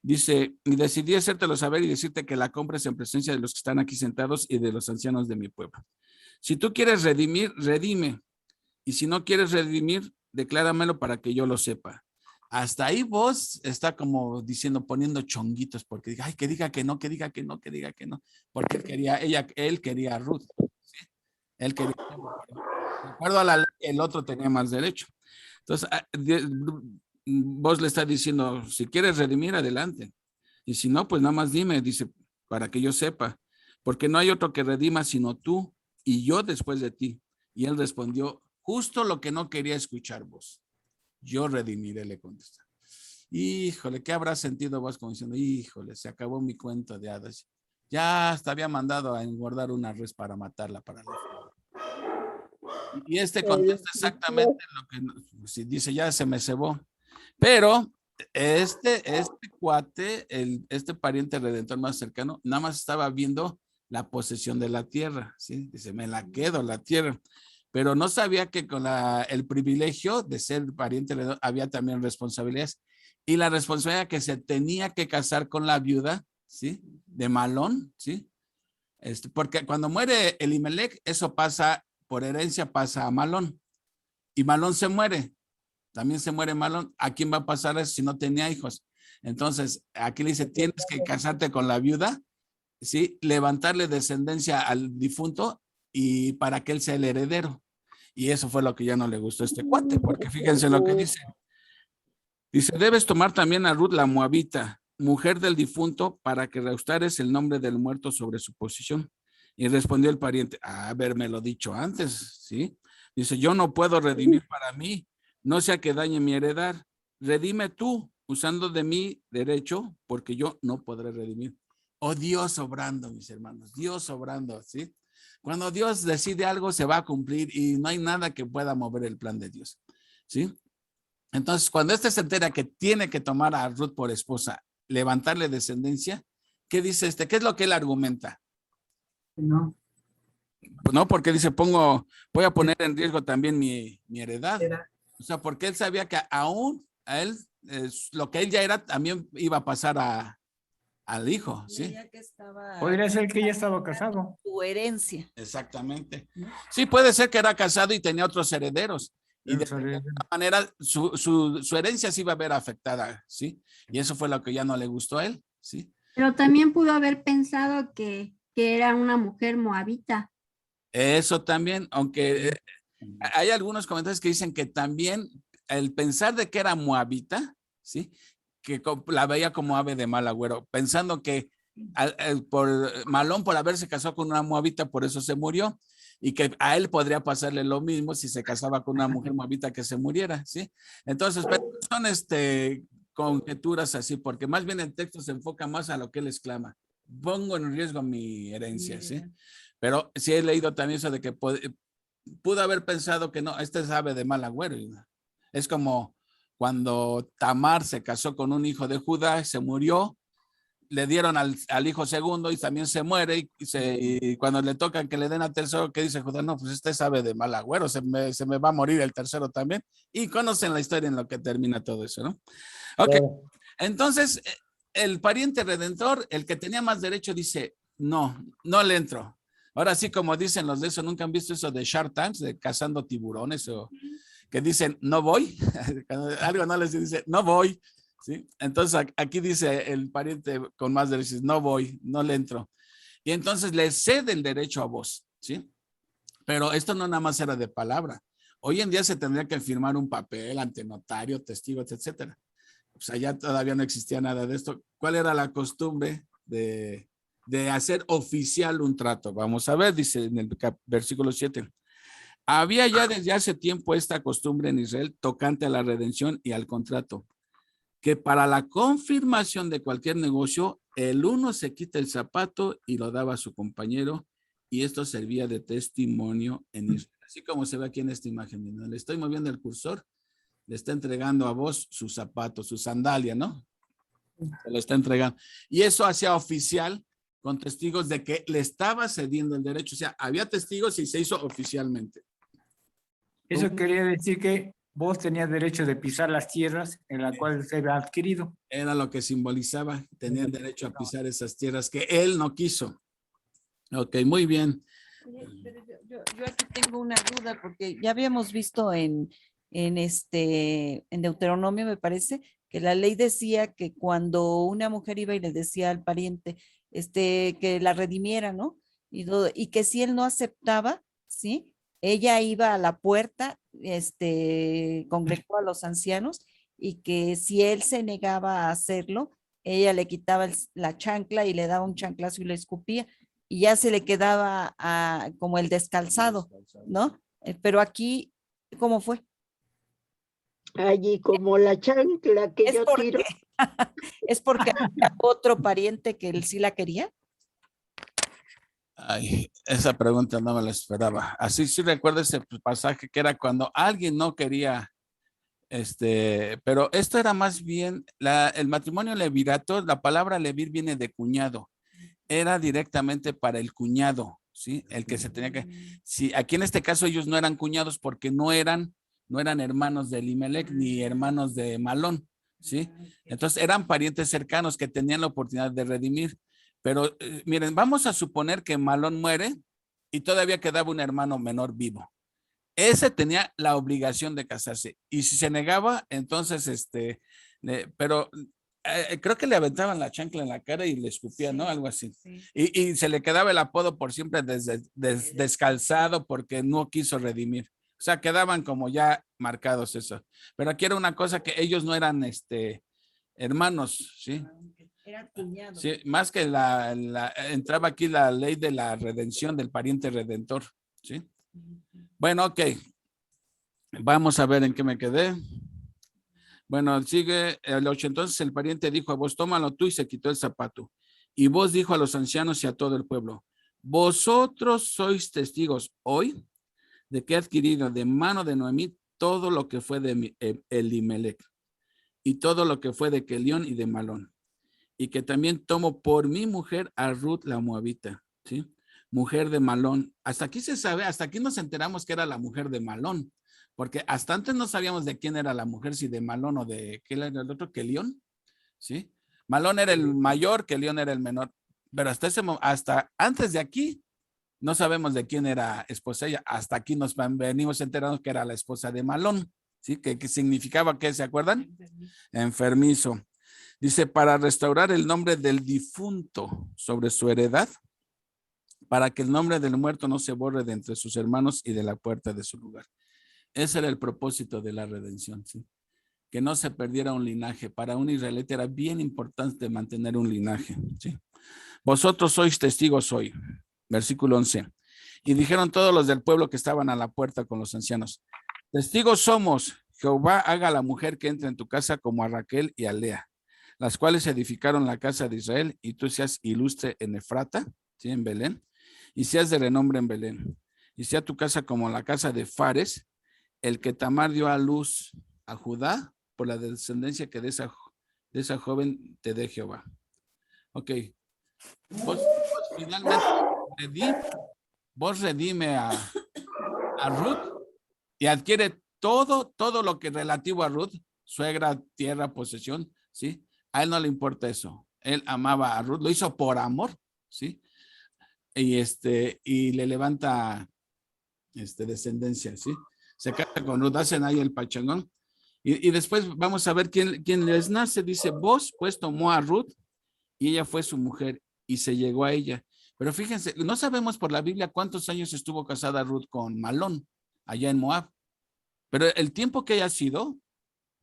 Dice, y decidí hacértelo saber y decirte que la compres en presencia de los que están aquí sentados y de los ancianos de mi pueblo. Si tú quieres redimir, redime. Y si no quieres redimir, decláramelo para que yo lo sepa. Hasta ahí vos está como diciendo, poniendo chonguitos, porque diga, ay, que diga que no, que diga que no, que diga que no. Porque él quería a Ruth. ¿Sí? Él quería, de acuerdo a la ley, el otro tenía más derecho. Entonces, vos le está diciendo, si quieres redimir, adelante. Y si no, pues nada más dime, dice, para que yo sepa. Porque no hay otro que redima sino tú y yo después de ti. Y él respondió, justo lo que no quería escuchar vos. Yo redimiré, le contesta. Híjole, ¿qué habrás sentido vos como diciendo, híjole, se acabó mi cuento de hadas? Ya hasta había mandado a engordar una res para matarla para la fe. Y contesta exactamente lo que si dice, ya se me cebó. Pero este cuate, este pariente redentor más cercano, nada más estaba viendo la posesión de la tierra, ¿sí? Dice, me la quedo la tierra. Pero no sabía que con el privilegio de ser pariente heredero había también responsabilidades. Y la responsabilidad que se tenía que casar con la viuda, ¿sí? De Malón, ¿sí? Porque cuando muere Elimelec, eso pasa, por herencia pasa a Malón. Y Malón se muere. También se muere Malón. ¿A quién va a pasar eso si no tenía hijos? Entonces, aquí le dice, tienes que casarte con la viuda, ¿sí? Levantarle descendencia al difunto y para que él sea el heredero. Y eso fue lo que ya no le gustó a este cuate, porque fíjense lo que dice. Dice, debes tomar también a Ruth la moabita, mujer del difunto, para que reustares el nombre del muerto sobre su posición. Y respondió el pariente, habérmelo dicho antes, ¿sí? Dice, yo no puedo redimir para mí, no sea que dañe mi heredad. Redime tú, usando de mi derecho, porque yo no podré redimir. Oh, Dios obrando, mis hermanos, Dios obrando, ¿sí? Cuando Dios decide algo, se va a cumplir y no hay nada que pueda mover el plan de Dios, ¿sí? Entonces, cuando se entera que tiene que tomar a Ruth por esposa, levantarle descendencia, ¿qué dice ¿Qué es lo que él argumenta? No. Pues no, porque dice, voy a poner en riesgo también mi heredad. O sea, porque él sabía que aún a él lo que él ya era también iba a pasar al hijo, ¿sí? Veía que estaba Podría ser que ya estaba casado. tu herencia. Exactamente. ¿no? Sí, puede ser que era casado y tenía otros herederos. Y de Pero alguna manera su herencia se iba a ver afectada, ¿sí? Y eso fue lo que ya no le gustó a él, ¿sí? Pero también pudo haber pensado que era una mujer moabita. Eso también, aunque hay algunos comentarios que dicen que también el pensar de que era moabita, ¿sí? Que la veía como ave de mal agüero, pensando que por Malón, por haberse casado con una moabita, por eso se murió, y que a él podría pasarle lo mismo si se casaba con una mujer moabita que se muriera, ¿sí? Entonces, pero son conjeturas así, porque más bien el texto se enfoca más a lo que él exclama. Pongo en riesgo mi herencia, ¿sí? Pero sí he leído también eso de que pudo haber pensado que no, este es ave de mal agüero. Es como cuando Tamar se casó con un hijo de Judá, se murió, le dieron al hijo segundo y también se muere, y cuando le tocan que le den al tercero, ¿qué dice Judá? No, pues este sabe de mal agüero, se me va a morir el tercero también. Y conocen la historia en lo que termina todo eso, ¿no? Ok, entonces el pariente redentor, el que tenía más derecho, dice, no le entro. Ahora sí, como dicen los de eso, ¿nunca han visto eso de Shark Tanks, de cazando tiburones, o que dicen, no voy? Algo no les dice, no voy, ¿sí? Entonces aquí dice el pariente con más derechos, no voy, no le entro. Y entonces le cede el derecho a vos, ¿sí? Pero esto no nada más era de palabra. Hoy en día se tendría que firmar un papel ante notario, testigos, etcétera. O sea, ya todavía no existía nada de esto. ¿Cuál era la costumbre de hacer oficial un trato? Vamos a ver, dice en el versículo 7. Había ya desde hace tiempo esta costumbre en Israel tocante a la redención y al contrato, que para la confirmación de cualquier negocio, el uno se quita el zapato y lo daba a su compañero, y esto servía de testimonio en Israel. Así como se ve aquí en esta imagen, ¿no? Le estoy moviendo el cursor, le está entregando a vos su zapato, su sandalia, ¿no? Se lo está entregando. Y eso hacía oficial con testigos de que le estaba cediendo el derecho. O sea, había testigos y se hizo oficialmente. eso quería decir que vos tenías derecho de pisar las tierras en las cuales se había adquirido. Era lo que simbolizaba. Tenían derecho a pisar esas tierras que él no quiso. Ok, muy bien. Oye, pero yo aquí tengo una duda porque ya habíamos visto en Deuteronomio, me parece, que la ley decía que cuando una mujer iba y le decía al pariente que la redimiera, ¿no? Y que si él no aceptaba, ¿sí? Ella iba a la puerta, congregó a los ancianos, y que si él se negaba a hacerlo, ella le quitaba la chancla y le daba un chanclazo y le escupía, y ya se le quedaba como el descalzado, ¿no? Pero aquí, ¿cómo fue? Allí como la chancla que ¿Es yo porque, tiro. ¿Es porque había otro pariente que él sí la quería? Ay, esa pregunta no me la esperaba. Así sí recuerdo ese pasaje que era cuando alguien no quería, pero esto era más bien el matrimonio levirato. La palabra levir viene de cuñado. Era directamente para el cuñado, ¿sí? El que se tenía que, sí, aquí en este caso ellos no eran cuñados porque no eran hermanos de Elimelech ni hermanos de Malón, ¿sí? Entonces eran parientes cercanos que tenían la oportunidad de redimir. Pero miren, vamos a suponer que Malón muere y todavía quedaba un hermano menor vivo. Ese tenía la obligación de casarse, y si se negaba, entonces, pero creo que le aventaban la chancla en la cara y le escupían, ¿no? Algo así. Sí. Y se le quedaba el apodo por siempre descalzado porque no quiso redimir. O sea, quedaban como ya marcados eso. Pero aquí era una cosa que ellos no eran hermanos, ¿sí? Era cuñado. Sí, más que entraba aquí la ley de la redención del pariente redentor, ¿sí? Bueno, ok. Vamos a ver en qué me quedé. Bueno, sigue el 8. Entonces el pariente dijo a vos, tómalo tú, y se quitó el zapato. Y vos dijo a los ancianos y a todo el pueblo, vosotros sois testigos hoy de que he adquirido de mano de Noemí todo lo que fue de Elimelech y todo lo que fue de Kelión y de Malón, y que también tomo por mi mujer a Ruth la moabita, ¿sí? Mujer de Malón. Hasta aquí se sabe, hasta aquí nos enteramos que era la mujer de Malón, porque hasta antes no sabíamos de quién era la mujer, si de Malón o de, ¿qué era el otro? Kelión, ¿sí? Malón era el mayor, Kelión era el menor, pero hasta antes de aquí, no sabemos de quién era esposa ella, hasta aquí nos venimos enterando que era la esposa de Malón, ¿sí? Que significaba, ¿qué se acuerdan? Enfermizo. Dice, para restaurar el nombre del difunto sobre su heredad, para que el nombre del muerto no se borre de entre sus hermanos y de la puerta de su lugar. Ese era el propósito de la redención, ¿sí? Que no se perdiera un linaje. Para un israelita era bien importante mantener un linaje, ¿sí? Vosotros sois testigos hoy. Versículo 11. Y dijeron todos los del pueblo que estaban a la puerta con los ancianos, testigos somos, Jehová haga a la mujer que entre en tu casa como a Raquel y a Lea, las cuales edificaron la casa de Israel, y tú seas ilustre en Efrata, ¿sí? En Belén, y seas de renombre en Belén, y sea tu casa como la casa de Fares, el que Tamar dio a luz a Judá por la descendencia que de esa joven te dé Jehová. Ok. Vos finalmente vos redime a Ruth y adquiere todo lo que es relativo a Ruth, suegra, tierra, posesión, ¿sí? A él no le importa eso. Él amaba a Ruth, lo hizo por amor, ¿sí? Y le levanta descendencia, ¿sí? Se casa con Ruth, hacen ahí el pachangón. Y después vamos a ver quién les nace. Dice, vos pues tomó a Ruth y ella fue su mujer y se llegó a ella. Pero fíjense, no sabemos por la Biblia cuántos años estuvo casada Ruth con Malón allá en Moab. Pero el tiempo que haya sido,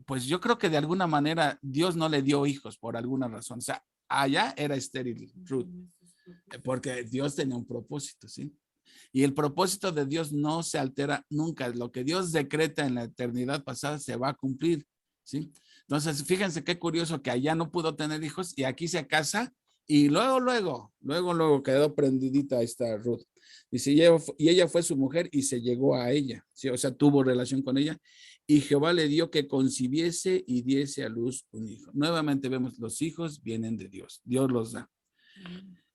pues yo creo que de alguna manera Dios no le dio hijos por alguna razón. O sea, allá era estéril Ruth, porque Dios tenía un propósito, ¿sí? Y el propósito de Dios no se altera nunca. Lo que Dios decreta en la eternidad pasada se va a cumplir, ¿sí? Entonces, fíjense qué curioso que allá no pudo tener hijos y aquí se casa y luego quedó prendidita esta Ruth. Dice, y ella fue su mujer y se llegó a ella, ¿sí? O sea, tuvo relación con ella y Jehová le dio que concibiese y diese a luz un hijo. Nuevamente vemos, los hijos vienen de Dios, Dios los da.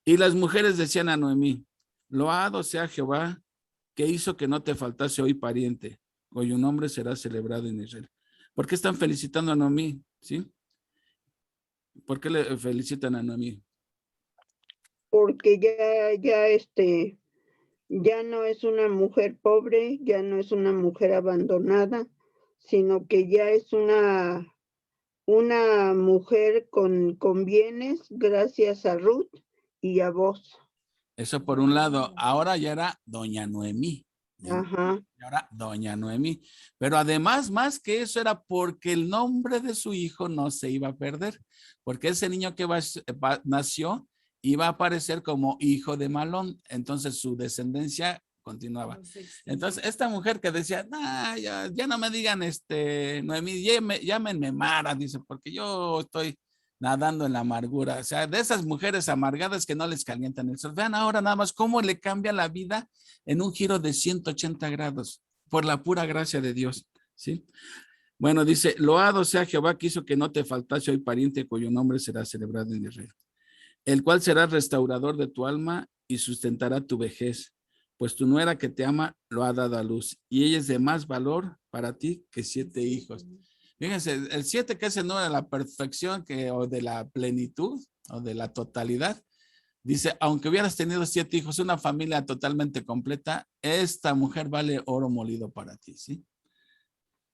Y las mujeres decían a Noemí, loado sea Jehová, que hizo que no te faltase hoy pariente, cuyo nombre será celebrado en Israel. ¿Por qué están felicitando a Noemí? ¿Sí? ¿Por qué le felicitan a Noemí? Porque ya no es una mujer pobre, ya no es una mujer abandonada, sino que ya es una mujer con bienes gracias a Ruth y a vos. Eso por un lado. Ahora ya era doña Noemí. Ajá. Y ahora doña Noemí. Pero además, más que eso, era porque el nombre de su hijo no se iba a perder. Porque ese niño que nació iba a aparecer como hijo de Malón. Entonces su descendencia continuaba. Entonces esta mujer que decía, nah, ya no me digan Noemí, llámenme Mara, dice, porque yo estoy nadando en la amargura. O sea, de esas mujeres amargadas que no les calientan el sol. Vean ahora nada más cómo le cambia la vida en un giro de 180 grados por la pura gracia de Dios, ¿sí? Bueno, dice, loado sea Jehová que hizo que no te faltase hoy pariente cuyo nombre será celebrado en Israel, el cual será restaurador de tu alma y sustentará tu vejez, pues tu nuera que te ama lo ha dado a luz y ella es de más valor para ti que 7 hijos. Fíjense, el 7 que es el número de la perfección o de la plenitud o de la totalidad. Dice, aunque hubieras tenido 7 hijos, una familia totalmente completa, esta mujer vale oro molido para ti, ¿sí?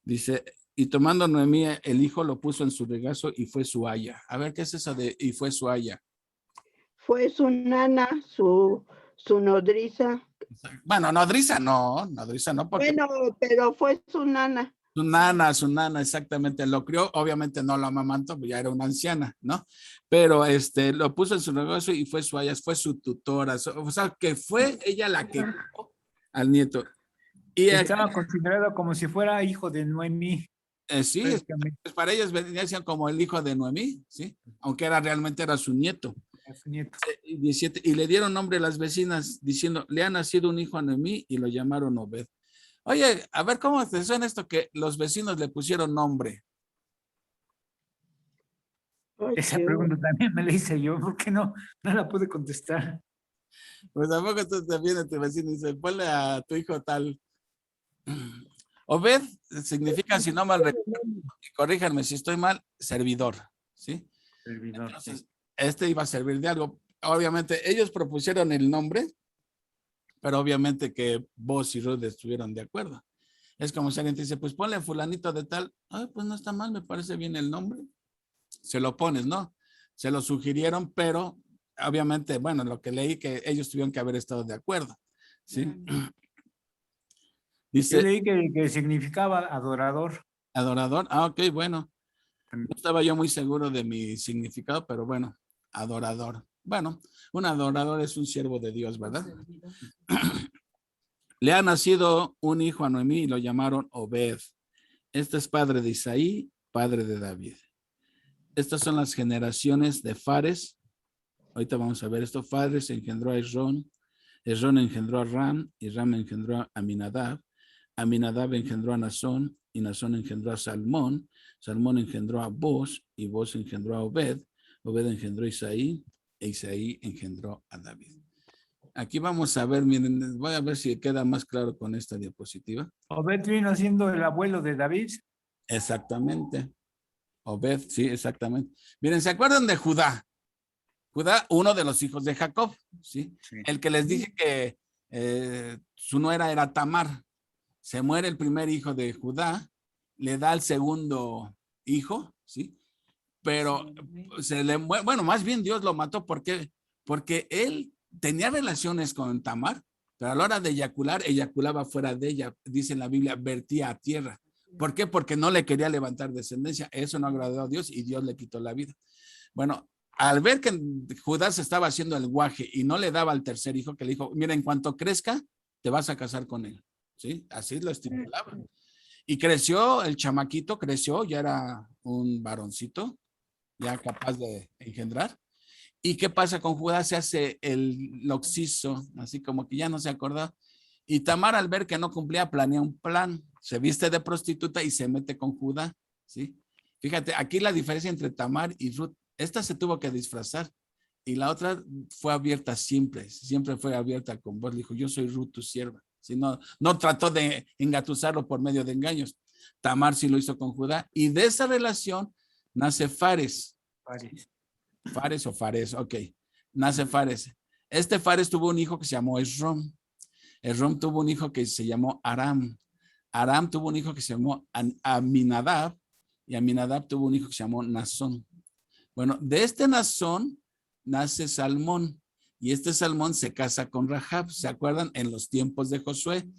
Dice, y tomando Noemí el hijo, lo puso en su regazo y fue su aya. A ver, ¿qué es eso de y fue su aya? Fue su nana, su nodriza. Bueno, nodriza no, porque Bueno, pero fue su nana. su nana, exactamente, lo crió, obviamente no lo amamantó, pues ya era una anciana, ¿no? Pero lo puso en su negocio y fue su aya, fue su tutora, o sea, que fue ella la que crió al nieto. Y estaba considerado como si fuera hijo de Noemí. Sí, pues para ellos venían como el hijo de Noemí, ¿sí? Aunque realmente era su nieto. Su nieto. 17, y le dieron nombre a las vecinas diciendo, le ha nacido un hijo a Noemí y lo llamaron Obed. Oye, a ver, ¿cómo te suena esto que los vecinos le pusieron nombre? Esa pregunta también me la hice yo, porque no la pude contestar. Pues tampoco tú también a tu vecino y dice, ponle a tu hijo tal. Obed significa, si no mal recuerdo, y corríjanme si estoy mal, servidor, ¿sí? Servidor, Entonces, sí. este iba a servir de algo. Obviamente, ellos propusieron el nombre, pero obviamente que Boaz y Ruth estuvieron de acuerdo. Es como si alguien te dice, pues ponle fulanito de tal. Ay, pues no está mal, me parece bien el nombre. Se lo pones, ¿no? Se lo sugirieron, pero obviamente, bueno, lo que leí que ellos tuvieron que haber estado de acuerdo, ¿sí? Yo Dice, leí que significaba adorador. adorador. Ah, ok, bueno. También. No estaba yo muy seguro de mi significado, pero bueno, adorador. Bueno, un adorador es un siervo de Dios, ¿verdad? Le ha nacido un hijo a Noemí y lo llamaron Obed. Este es padre de Isaí, padre de David. Estas son las generaciones de Fares. Ahorita vamos a ver esto. Fares engendró a Esrón. Esrón engendró a Ram y Ram engendró a Aminadab. Aminadab engendró a Nazón y Nazón engendró a Salmón. Salmón engendró a Boz y Boz engendró a Obed. Obed engendró a Isaí e Isaí engendró a David. Aquí vamos a ver, miren, voy a ver si queda más claro con esta diapositiva. Obed vino siendo el abuelo de David. Exactamente. Obed, sí, exactamente. Miren, ¿se acuerdan de Judá? Judá, uno de los hijos de Jacob, ¿sí? Sí. El que les dije que su nuera era Tamar. Se muere el primer hijo de Judá, le da al segundo hijo, ¿sí? Pero bueno, más bien Dios lo mató porque él tenía relaciones con Tamar, pero a la hora de eyacular, eyaculaba fuera de ella, dice en la Biblia, vertía a tierra. ¿Por qué? Porque no le quería levantar descendencia. Eso no agradó a Dios y Dios le quitó la vida. Bueno, al ver que Judá se estaba haciendo el guaje y no le daba al tercer hijo, que le dijo, mira, en cuanto crezca, te vas a casar con él. ¿Sí? Así lo estipulaba. Y creció, el chamaquito creció, ya era un varoncito, ya capaz de engendrar. ¿Y qué pasa con Judá? Se hace el oxiso, así como que ya no se acordaba. Y Tamar, al ver que no cumplía, planea un plan. Se viste de prostituta y se mete con Judá, ¿sí? Fíjate, aquí la diferencia entre Tamar y Ruth. Esta se tuvo que disfrazar y la otra fue abierta siempre fue abierta con vos. Le dijo, yo soy Ruth, tu sierva. ¿Sí? No trató de engatusarlo por medio de engaños. Tamar sí lo hizo con Judá. Y de esa relación nace Fares. Fares o Fares, ok. Nace Fares. Este Fares tuvo un hijo que se llamó Esrom. Esrom tuvo un hijo que se llamó Aram. Aram tuvo un hijo que se llamó Aminadab. Y Aminadab tuvo un hijo que se llamó Nazón. Bueno, de este Nazón nace Salmón. Y este Salmón se casa con Rahab. ¿Se acuerdan? En los tiempos de Josué.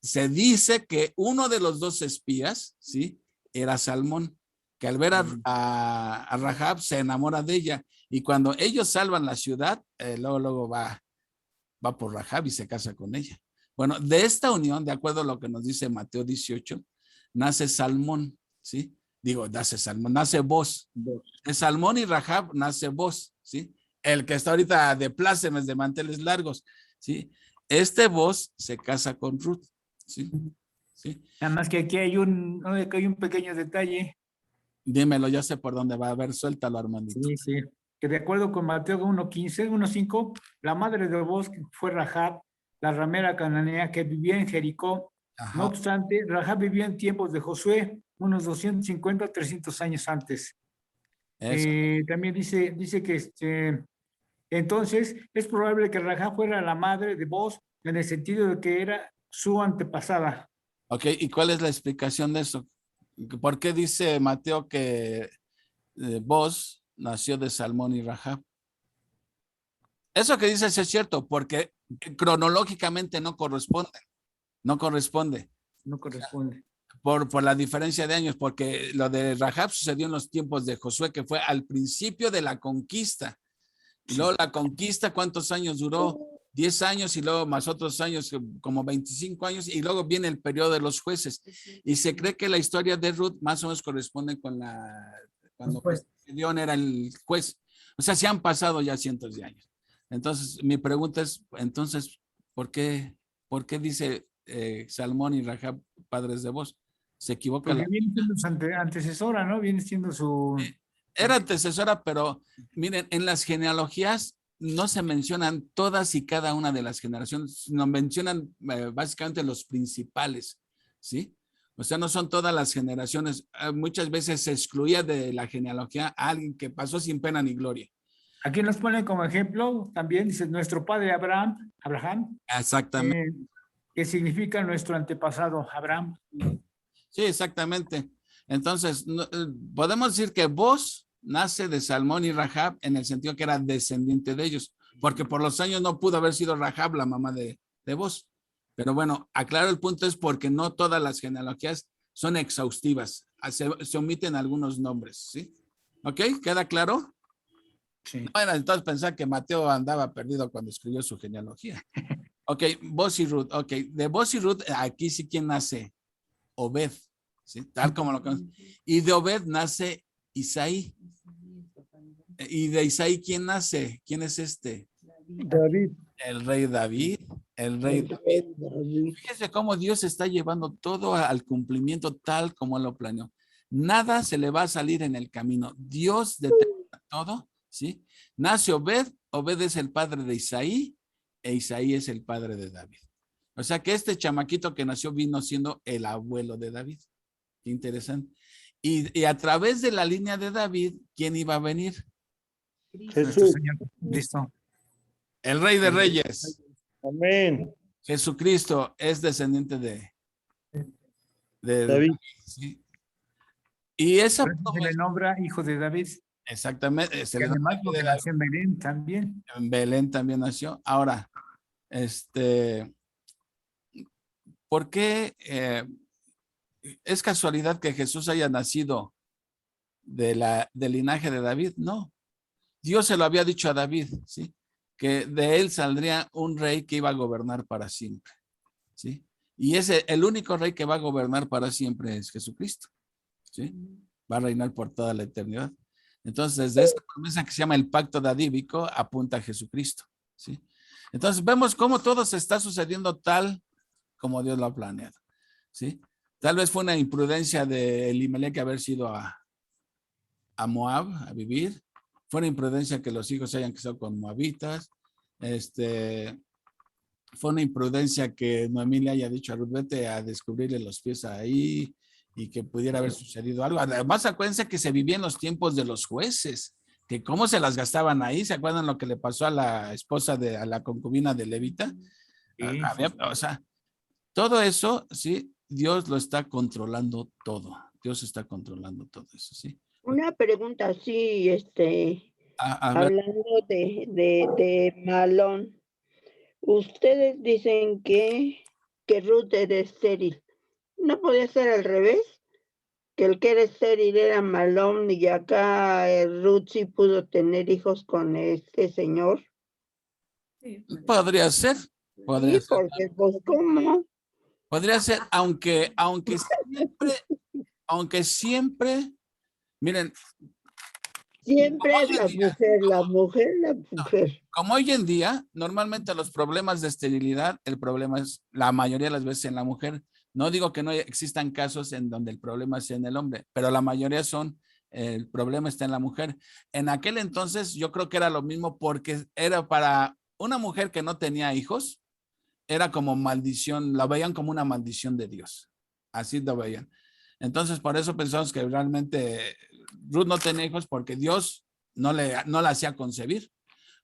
Se dice que uno de los dos espías, ¿sí? Era Salmón, que al ver a Rahab se enamora de ella. Y cuando ellos salvan la ciudad, luego va por Rahab y se casa con ella. Bueno, de esta unión, de acuerdo a lo que nos dice Mateo 18, nace Salmón, ¿sí? Nace Boz. De Salmón y Rahab nace Boz, ¿sí? El que está ahorita de plácemes, de manteles largos, ¿sí? Este Boz se casa con Ruth, ¿sí? ¿Sí? Nada más que aquí hay un pequeño detalle. Dímelo, ya sé por dónde va. A ver, suéltalo, Armandito. Sí. Que de acuerdo con Mateo 1:15, 1:5, la madre de Boz fue Rahab, la ramera cananea que vivía en Jericó. Ajá. No obstante, Rahab vivía en tiempos de Josué, unos 250, 300 años antes. También dice que entonces es probable que Rahab fuera la madre de Boz en el sentido de que era su antepasada. Ok, ¿y cuál es la explicación de eso? ¿Por qué dice Mateo que Boz nació de Salmón y Rahab? Eso que dices es cierto, porque cronológicamente no corresponde. No corresponde. Por la diferencia de años, porque lo de Rahab sucedió en los tiempos de Josué, que fue al principio de la conquista. Y luego la conquista, ¿cuántos años duró? 10 años y luego más otros años, como 25 años, y luego viene el periodo de los jueces. Y se cree que la historia de Ruth más o menos corresponde con cuando Gedeón era el juez. O sea, se han pasado ya cientos de años. Entonces, mi pregunta es, entonces, ¿por qué dice Salmón y Rahab padres de Boz? ¿Se equivoca? Porque viene siendo su antecesora, ¿no? Viene siendo su... Era antecesora, pero miren, en las genealogías no se mencionan todas y cada una de las generaciones, sino mencionan básicamente los principales, ¿sí? O sea, no son todas las generaciones. Muchas veces se excluía de la genealogía a alguien que pasó sin pena ni gloria. Aquí nos pone como ejemplo, también dice nuestro padre Abraham, Exactamente. que significa nuestro antepasado Abraham. Sí, exactamente. Entonces, podemos decir que Boz nace de Salmón y Rahab en el sentido que era descendiente de ellos, porque por los años no pudo haber sido Rahab la mamá de Boz. Pero bueno, aclaro, el punto es porque no todas las genealogías son exhaustivas. Se omiten algunos nombres, ¿sí? ¿Ok? ¿Queda claro? Sí. No era entonces pensar que Mateo andaba perdido cuando escribió su genealogía. Ok, Boz y Ruth. Ok, de Boz y Ruth, aquí sí, ¿quién nace? Obed, ¿sí? Tal como lo conocen. Y de Obed nace Isaí. Y de Isaí, ¿quién nace? ¿Quién es este? David. El rey David. El rey David. Fíjese cómo Dios está llevando todo al cumplimiento tal como lo planeó. Nada se le va a salir en el camino. Dios determina todo, ¿sí? Nace Obed, Obed es el padre de Isaí, e Isaí es el padre de David. O sea que este chamaquito que nació vino siendo el abuelo de David. Qué interesante. Y a través de la línea de David, ¿quién iba a venir? Nuestro Jesús. Señor Cristo. El rey de reyes. Amén. Jesucristo es descendiente de David. ¿sí? Y esa Se le nombra hijo de David. exactamente, se Que le además nombra porque de David. nació en Belén también. En Belén también nació. Ahora, ¿por qué es casualidad que Jesús haya nacido del linaje de David? No. Dios se lo había dicho a David, ¿sí? Que de él saldría un rey que iba a gobernar para siempre, ¿sí? Y el único rey que va a gobernar para siempre es Jesucristo, ¿sí? Va a reinar por toda la eternidad. Entonces, desde esa promesa que se llama el pacto davídico, apunta a Jesucristo, ¿sí? Entonces, vemos cómo todo se está sucediendo tal como Dios lo ha planeado, ¿sí? Tal vez fue una imprudencia de Elimelech haber sido a Moab a vivir. Fue una imprudencia que los hijos se hayan casado con moabitas. Fue una imprudencia que Noemí le haya dicho a Ruth, vete a descubrirle los pies ahí y que pudiera haber sucedido algo. Además, acuérdense que se vivía en los tiempos de los jueces, que cómo se las gastaban ahí. ¿Se acuerdan lo que le pasó a la esposa a la concubina de Levita? Sí. O sea, todo eso, sí, Dios lo está controlando todo. Dios está controlando todo eso, sí. Una pregunta, sí, A ver, hablando de Malón. Ustedes dicen que Ruth era estéril. ¿No podía ser al revés? Que el que era estéril era Malón y acá Ruth sí pudo tener hijos con este señor. podría ser. Podría Sí, ser. porque pues ¿cómo? Podría ser, aunque siempre, miren, Siempre como es hoy en la día, mujer, la mujer, la mujer. como hoy en día, normalmente los problemas de esterilidad, el problema es la mayoría de las veces en la mujer. No digo que no existan casos en donde el problema sea en el hombre, pero la mayoría el problema está en la mujer. En aquel entonces yo creo que era lo mismo porque era para una mujer que no tenía hijos, era como maldición, la veían como una maldición de Dios. Así lo veían. Entonces, por eso pensamos que realmente Ruth no tenía hijos porque Dios no la hacía concebir.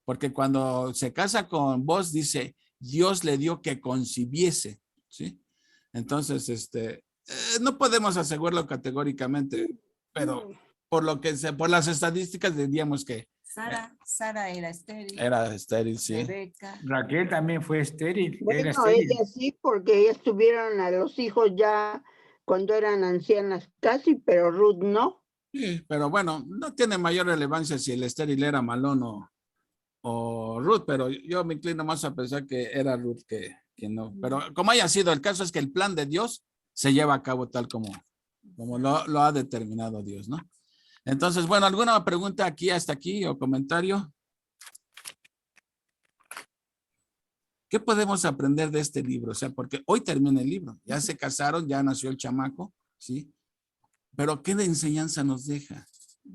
Porque cuando se casa con Boz, dice, Dios le dio que concibiese, ¿sí? Entonces, no podemos asegurarlo categóricamente, pero por las estadísticas diríamos que Sara era estéril. era estéril, sí. Rebeca. Raquel también fue estéril. Bueno, Era estéril. ella sí, porque ellas tuvieron a los hijos ya cuando eran ancianas casi, pero Ruth no. Sí, pero bueno, no tiene mayor relevancia si el estéril era Malón o Ruth, pero yo me inclino más a pensar que era Ruth que no. Pero como haya sido, el caso es que el plan de Dios se lleva a cabo tal como lo ha determinado Dios, ¿no? Entonces, bueno, ¿alguna pregunta hasta aquí o comentario? ¿Qué podemos aprender de este libro? O sea, porque hoy termina el libro, ya se casaron, ya nació el chamaco, ¿sí? Pero ¿qué de enseñanza nos deja?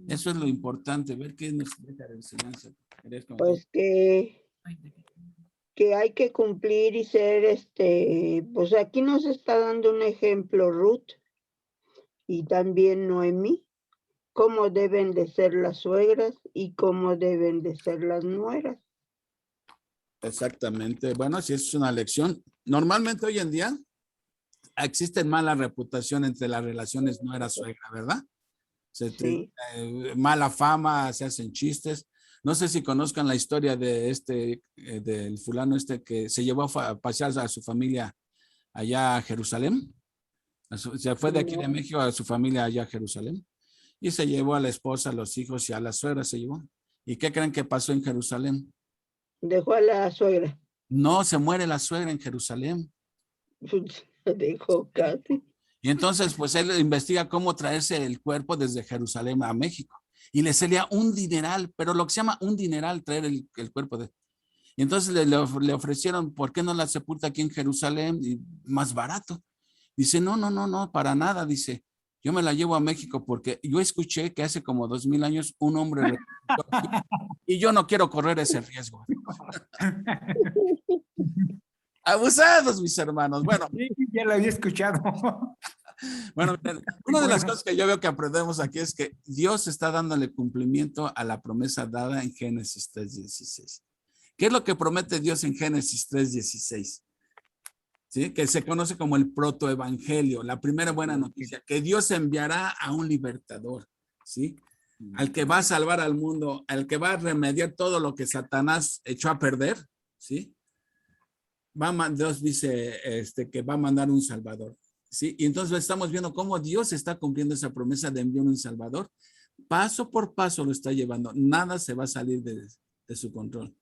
Eso es lo importante, ver qué nos deja de enseñanza. Pues que hay que cumplir y ser, pues aquí nos está dando un ejemplo Ruth, y también Noemí, cómo deben de ser las suegras y cómo deben de ser las nueras. Exactamente. Bueno, sí, es una lección. Normalmente hoy en día existe mala reputación entre las relaciones nuera-suegra, ¿verdad? Sí. Mala fama, se hacen chistes. No sé si conozcan la historia de del fulano que se llevó a pasear a su familia allá a Jerusalén. Se fue de aquí de No. México a su familia allá a Jerusalén. Y se llevó a la esposa, a los hijos y a la suegra se llevó. ¿Y qué creen que pasó en Jerusalén? Dejó a la suegra. No, se muere la suegra en Jerusalén. Dejó casi. Y entonces, pues él investiga cómo traerse el cuerpo desde Jerusalén a México. Y le salía un dineral, pero lo que se llama un dineral traer el cuerpo de... Y entonces le ofrecieron, ¿por qué no la sepulta aquí en Jerusalén? Y más barato. Dice, no, para nada. Dice, yo me la llevo a México porque yo escuché que hace como 2000 años un hombre y yo no quiero correr ese riesgo. Abusados, mis hermanos. Bueno, Sí, ya lo había escuchado. bueno, una de las cosas que yo veo que aprendemos aquí es que Dios está dándole cumplimiento a la promesa dada en Génesis 3:16. ¿Qué es lo que promete Dios en Génesis 3:16? ¿Sí? Que se conoce como el protoevangelio, la primera buena noticia, que Dios enviará a un libertador, ¿sí? Al que va a salvar al mundo, al que va a remediar todo lo que Satanás echó a perder, ¿sí? Dios dice que va a mandar un salvador, ¿sí? Y entonces estamos viendo cómo Dios está cumpliendo esa promesa de enviar un salvador. Paso por paso lo está llevando. Nada se va a salir de su control.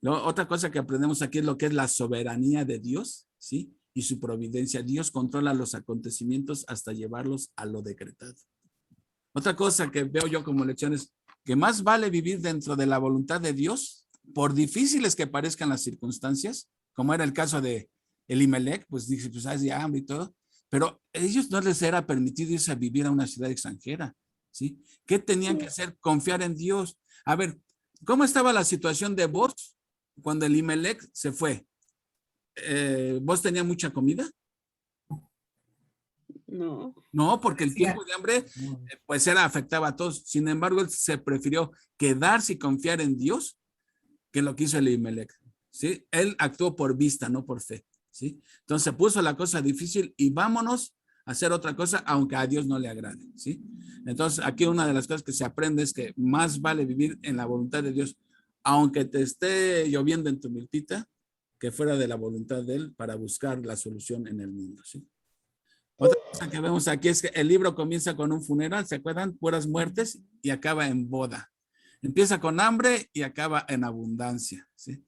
Otra cosa que aprendemos aquí es lo que es la soberanía de Dios, ¿sí? Y su providencia. Dios controla los acontecimientos hasta llevarlos a lo decretado. Otra cosa que veo yo como lección es que más vale vivir dentro de la voluntad de Dios, por difíciles que parezcan las circunstancias, como era el caso de Elimelech, pues dice, pues hay hambre y todo, pero a ellos no les era permitido irse a vivir a una ciudad extranjera, ¿sí? ¿Qué tenían que hacer? Confiar en Dios. A ver, ¿cómo estaba la situación de vos cuando Elimelech se fue? ¿Vos tenías mucha comida? No. No, porque el tiempo de hambre pues afectaba a todos. Sin embargo, él se prefirió quedarse y confiar en Dios que lo que hizo Elimelech, ¿sí? Él actuó por vista, no por fe, ¿sí? Entonces puso la cosa difícil y vámonos a hacer otra cosa, aunque a Dios no le agrade, ¿sí? Entonces aquí una de las cosas que se aprende es que más vale vivir en la voluntad de Dios, aunque te esté lloviendo en tu milpita, que fuera de la voluntad de Él para buscar la solución en el mundo, ¿sí? Otra cosa que vemos aquí es que el libro comienza con un funeral, ¿se acuerdan? Puras muertes y acaba en boda. Empieza con hambre y acaba en abundancia, ¿sí?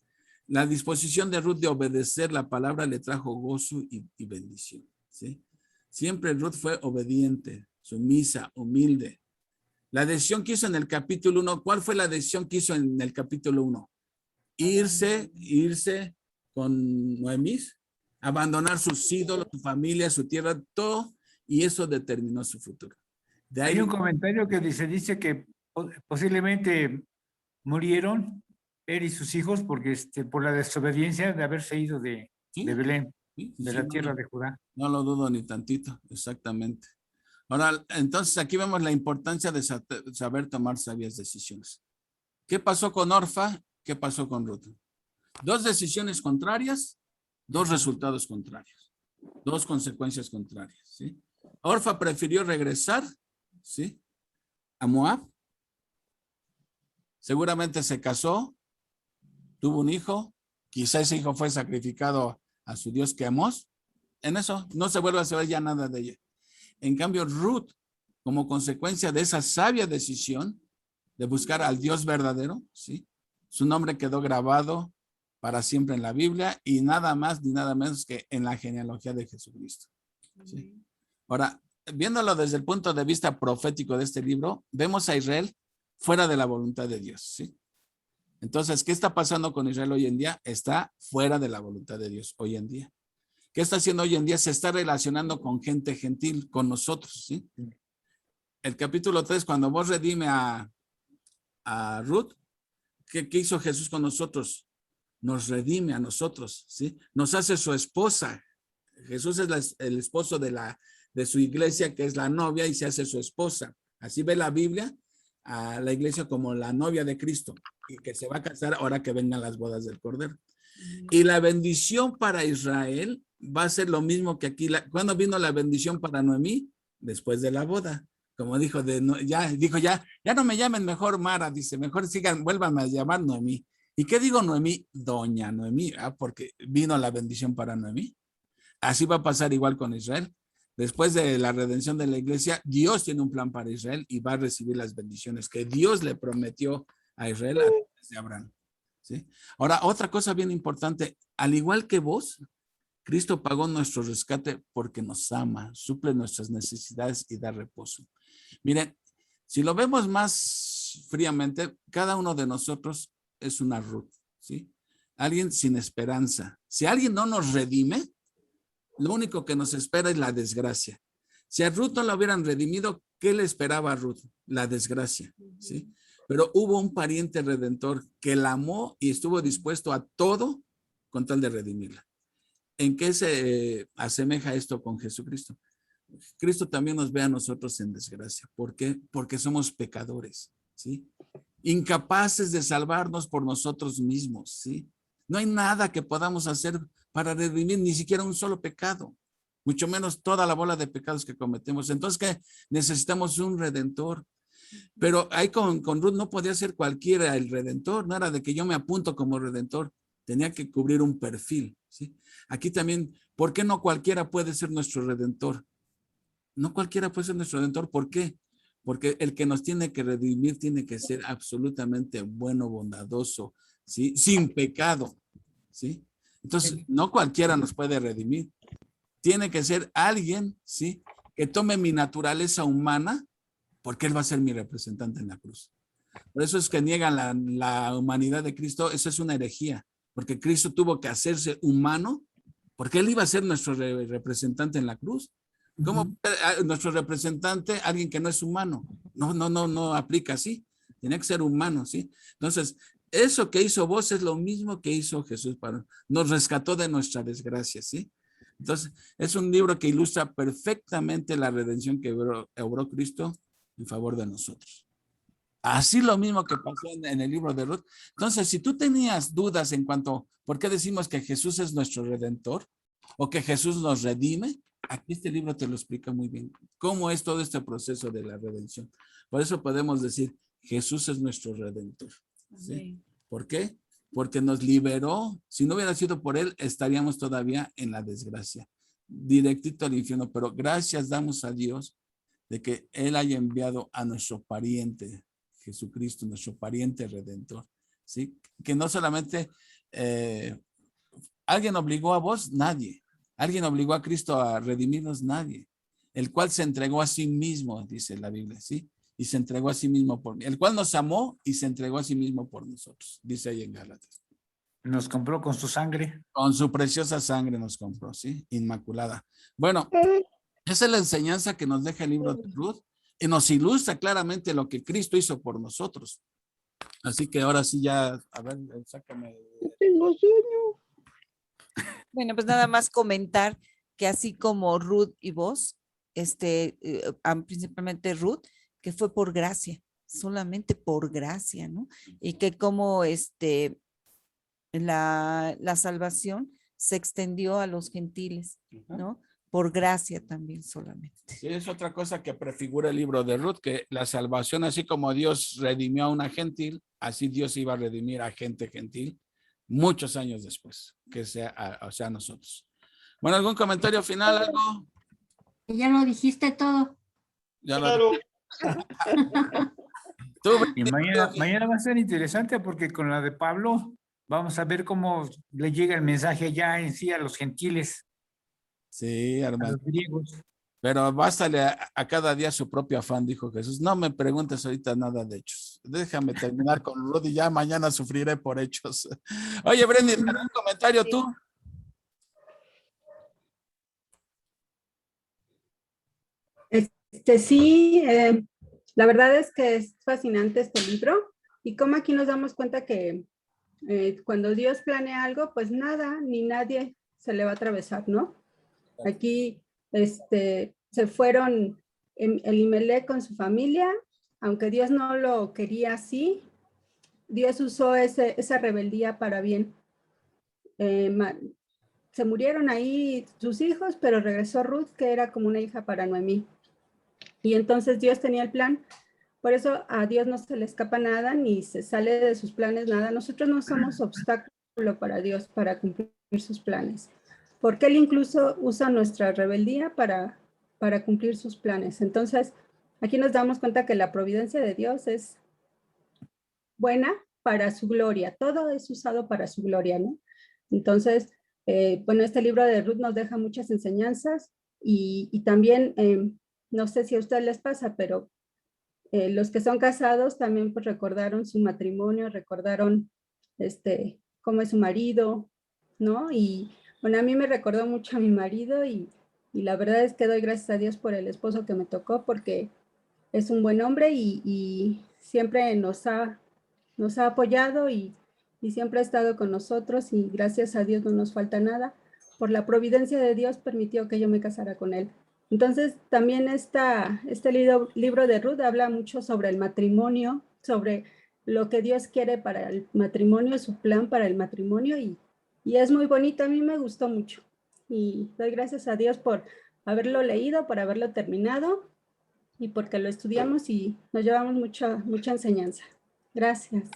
La disposición de Ruth de obedecer la palabra le trajo gozo y bendición, ¿sí? Siempre Ruth fue obediente, sumisa, humilde. La decisión que hizo en el capítulo 1, ¿cuál fue la decisión que hizo en el capítulo 1? Irse con Noemí, abandonar sus ídolos, su familia, su tierra, todo, y eso determinó su futuro. De ahí Hay un comentario que dice que posiblemente murieron él y sus hijos porque por la desobediencia de haberse ido de Belén, de la tierra de Judá. No lo dudo ni tantito, exactamente. Ahora, entonces aquí vemos la importancia de saber tomar sabias decisiones. ¿Qué pasó con Orfa? ¿Qué pasó con Ruth? Dos decisiones contrarias, dos resultados contrarios, dos consecuencias contrarias, ¿sí? Orfa prefirió regresar, ¿sí? A Moab. Seguramente se casó, tuvo un hijo, quizá ese hijo fue sacrificado a su Dios Quemos. En eso no se vuelve a saber ya nada de ella. En cambio, Ruth, como consecuencia de esa sabia decisión de buscar al Dios verdadero, ¿sí? Su nombre quedó grabado para siempre en la Biblia y nada más ni nada menos que en la genealogía de Jesucristo, ¿sí? Ahora, viéndolo desde el punto de vista profético de este libro, vemos a Israel fuera de la voluntad de Dios, ¿sí? Entonces, ¿qué está pasando con Israel hoy en día? Está fuera de la voluntad de Dios hoy en día. ¿Qué está haciendo hoy en día? Se está relacionando con gente gentil, con nosotros, ¿sí? El capítulo 3, cuando vos redime a Ruth, ¿qué hizo Jesús con nosotros? Nos redime a nosotros, ¿sí? Nos hace su esposa. Jesús es el esposo de de su iglesia, que es la novia, y se hace su esposa. Así ve la Biblia a la iglesia como la novia de Cristo, y que se va a casar ahora que vengan las bodas del Cordero. Y la bendición para Israel va a ser lo mismo que aquí. ¿Cuándo vino la bendición para Noemí? Después de la boda. Como dijo, ya no me llamen mejor Mara, dice, mejor vuélvanme a llamar Noemí. ¿Y qué digo Noemí? Doña Noemí, porque vino la bendición para Noemí. Así va a pasar igual con Israel. Después de la redención de la iglesia, Dios tiene un plan para Israel y va a recibir las bendiciones que Dios le prometió a Israel a través de Abraham. ¿Sí? Ahora, otra cosa bien importante, al igual que vos, Cristo pagó nuestro rescate porque nos ama, suple nuestras necesidades y da reposo. Miren, si lo vemos más fríamente, cada uno de nosotros es una Ruth, ¿sí? Alguien sin esperanza. Si alguien no nos redime, lo único que nos espera es la desgracia. Si a Ruth no la hubieran redimido, ¿qué le esperaba a Ruth? La desgracia, ¿sí? Pero hubo un pariente redentor que la amó y estuvo dispuesto a todo con tal de redimirla. ¿En qué se asemeja esto con Jesucristo? Cristo también nos ve a nosotros en desgracia. ¿Por qué? Porque somos pecadores, ¿sí? Incapaces de salvarnos por nosotros mismos, ¿sí? No hay nada que podamos hacer para redimir ni siquiera un solo pecado, mucho menos toda la bola de pecados que cometemos. Entonces, ¿qué? Necesitamos un redentor. Pero ahí con Ruth no podía ser cualquiera el redentor, no era de que yo me apunto como redentor, tenía que cubrir un perfil, ¿sí? Aquí también, ¿por qué no cualquiera puede ser nuestro redentor? No cualquiera puede ser nuestro redentor, ¿por qué? Porque el que nos tiene que redimir tiene que ser absolutamente bueno, bondadoso, ¿sí? Sin pecado, ¿sí? Entonces, no cualquiera nos puede redimir. Tiene que ser alguien, ¿sí? Que tome mi naturaleza humana, porque Él va a ser mi representante en la cruz. Por eso es que niegan la humanidad de Cristo. Eso es una herejía, porque Cristo tuvo que hacerse humano, porque Él iba a ser nuestro representante en la cruz. ¿Cómo nuestro representante, alguien que no es humano? No aplica así. Tiene que ser humano, ¿sí? Entonces, eso que hizo vos es lo mismo que hizo Jesús nos rescató de nuestra desgracia, ¿sí? Entonces, es un libro que ilustra perfectamente la redención que obró Cristo en favor de nosotros. Así lo mismo que pasó en el libro de Ruth. Entonces, si tú tenías dudas en cuanto, ¿por qué decimos que Jesús es nuestro redentor? O que Jesús nos redime, aquí este libro te lo explica muy bien. ¿Cómo es todo este proceso de la redención? Por eso podemos decir, Jesús es nuestro redentor. ¿Sí? ¿Por qué? Porque nos liberó. Si no hubiera sido por Él, estaríamos todavía en la desgracia, directito al infierno. Pero gracias damos a Dios de que Él haya enviado a nuestro pariente, Jesucristo, nuestro pariente redentor, ¿sí? Que no solamente alguien obligó a vos, nadie. Alguien obligó a Cristo a redimirnos, nadie. El cual se entregó a sí mismo, dice la Biblia, ¿sí? Y se entregó a sí mismo por mí. El cual nos amó y se entregó a sí mismo por nosotros, dice ahí en Gálatas. Nos compró con su sangre. Con su preciosa sangre nos compró, ¿sí? Inmaculada. Bueno, esa es la enseñanza que nos deja el libro de Ruth y nos ilustra claramente lo que Cristo hizo por nosotros. Así que ahora sí ya, a ver, sácame. Tengo sueño. Bueno, pues nada más comentar que así como Ruth y vos, principalmente Ruth, que fue por gracia, solamente por gracia, ¿no? Y que como la salvación se extendió a los gentiles, ¿no? Por gracia también solamente. Sí, es otra cosa que prefigura el libro de Ruth, que la salvación, así como Dios redimió a una gentil, así Dios iba a redimir a gente gentil muchos años después, que sea, o sea, nosotros. Bueno, ¿algún comentario final, algo? Ya lo dijiste todo. Ya Claro. Tú, Y mañana va a ser interesante porque con la de Pablo vamos a ver cómo le llega el mensaje ya en sí a los gentiles, sí, a hermano. los griegos. Pero bástale a cada día su propio afán, dijo Jesús. No me preguntes ahorita nada de hechos. Déjame terminar con Ruth y ya mañana sufriré por hechos. Oye, Brenny, ¿algún comentario tú? Sí, la verdad es que es fascinante este libro y como aquí nos damos cuenta que cuando Dios planea algo, pues nada ni nadie se le va a atravesar, ¿no? Aquí se fueron Elimelec con su familia, aunque Dios no lo quería así, Dios usó esa rebeldía para bien. Se murieron ahí sus hijos, pero regresó Ruth, que era como una hija para Noemí. Y entonces Dios tenía el plan. Por eso a Dios no se le escapa nada, ni se sale de sus planes nada. Nosotros no somos obstáculo para Dios para cumplir sus planes. Porque Él incluso usa nuestra rebeldía para cumplir sus planes. Entonces, aquí nos damos cuenta que la providencia de Dios es buena para su gloria. Todo es usado para su gloria, ¿no? Entonces, bueno, este libro de Ruth nos deja muchas enseñanzas y también, no sé si a ustedes les pasa, pero los que son casados también pues recordaron su matrimonio, recordaron cómo es su marido, ¿no? Y bueno, a mí me recordó mucho a mi marido y la verdad es que doy gracias a Dios por el esposo que me tocó porque es un buen hombre y siempre nos ha apoyado y siempre ha estado con nosotros y gracias a Dios no nos falta nada. Por la providencia de Dios permitió que yo me casara con él. Entonces también este libro de Ruth habla mucho sobre el matrimonio, sobre lo que Dios quiere para el matrimonio, su plan para el matrimonio y es muy bonito, a mí me gustó mucho y doy gracias a Dios por haberlo leído, por haberlo terminado y porque lo estudiamos y nos llevamos mucha enseñanza. Gracias.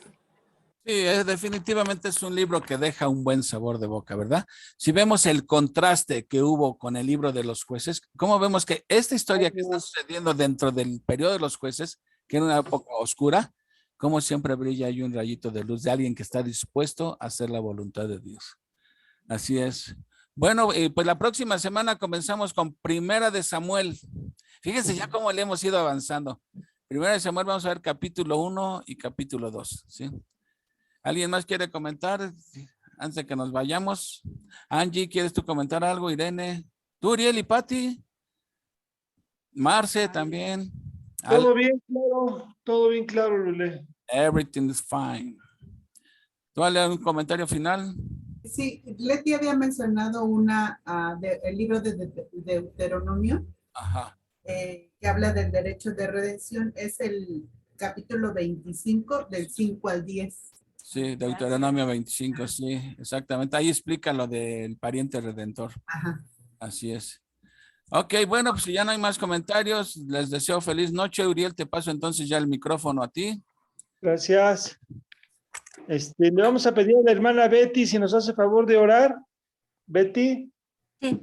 Sí, definitivamente es un libro que deja un buen sabor de boca, ¿verdad? Si vemos el contraste que hubo con el libro de los jueces, ¿cómo vemos que esta historia que está sucediendo dentro del periodo de los jueces, que era una época oscura, como siempre brilla ahí un rayito de luz de alguien que está dispuesto a hacer la voluntad de Dios? Así es. Bueno, pues la próxima semana comenzamos con Primera de Samuel. Fíjense ya cómo le hemos ido avanzando. Primera de Samuel vamos a ver capítulo 1 y capítulo 2, ¿sí? ¿Alguien más quiere comentar antes de que nos vayamos? Angie, ¿quieres tú comentar algo? Irene, tú, Uriel y Patti. Marce también. Todo bien claro, Lule. Everything is fine. ¿Tú dale un comentario final? Sí, Leti había mencionado el libro de Deuteronomio, Ajá. que habla del derecho de redención. Es el capítulo 25, del 5 al 10. Sí, Deuteronomio 25, sí, exactamente. Ahí explica lo del pariente redentor. Ajá. Así es. Ok, bueno, pues si ya no hay más comentarios, les deseo feliz noche. Uriel, te paso entonces ya el micrófono a ti. Gracias. Le vamos a pedir a la hermana Betty si nos hace favor de orar. Betty. Sí,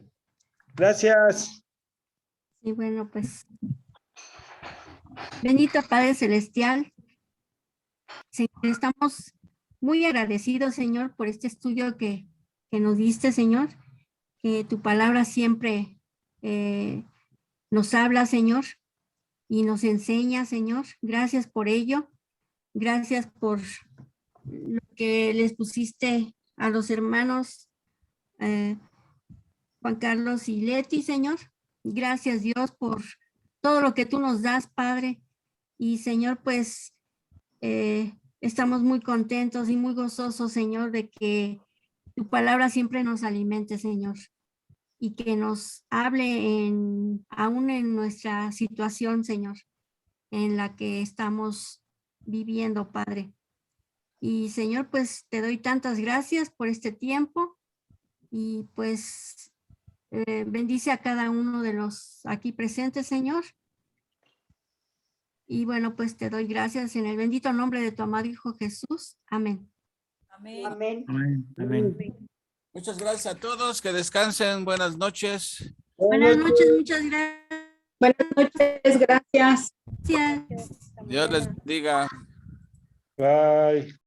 Gracias. y bueno, pues, bendito Padre Celestial, Señor, estamos muy agradecidos, Señor, por este estudio que nos diste, Señor, que tu palabra siempre nos habla, Señor, y nos enseña, Señor. Gracias por ello. Gracias por lo que les pusiste a los hermanos Juan Carlos y Leti, Señor. Gracias, Dios, por todo lo que tú nos das, Padre. Y, Señor, pues estamos muy contentos y muy gozosos, Señor, de que tu palabra siempre nos alimente, Señor, y que nos hable aún en nuestra situación, Señor, en la que estamos viviendo, Padre. Y, Señor, pues te doy tantas gracias por este tiempo y pues bendice a cada uno de los aquí presentes, Señor. Y bueno, pues te doy gracias en el bendito nombre de tu amado Hijo Jesús. Amén. Amén. Amén. Amén. Amén. Muchas gracias a todos, que descansen, buenas noches. Buenas noches, muchas gracias. Buenas noches, gracias. Dios les bendiga. Bye.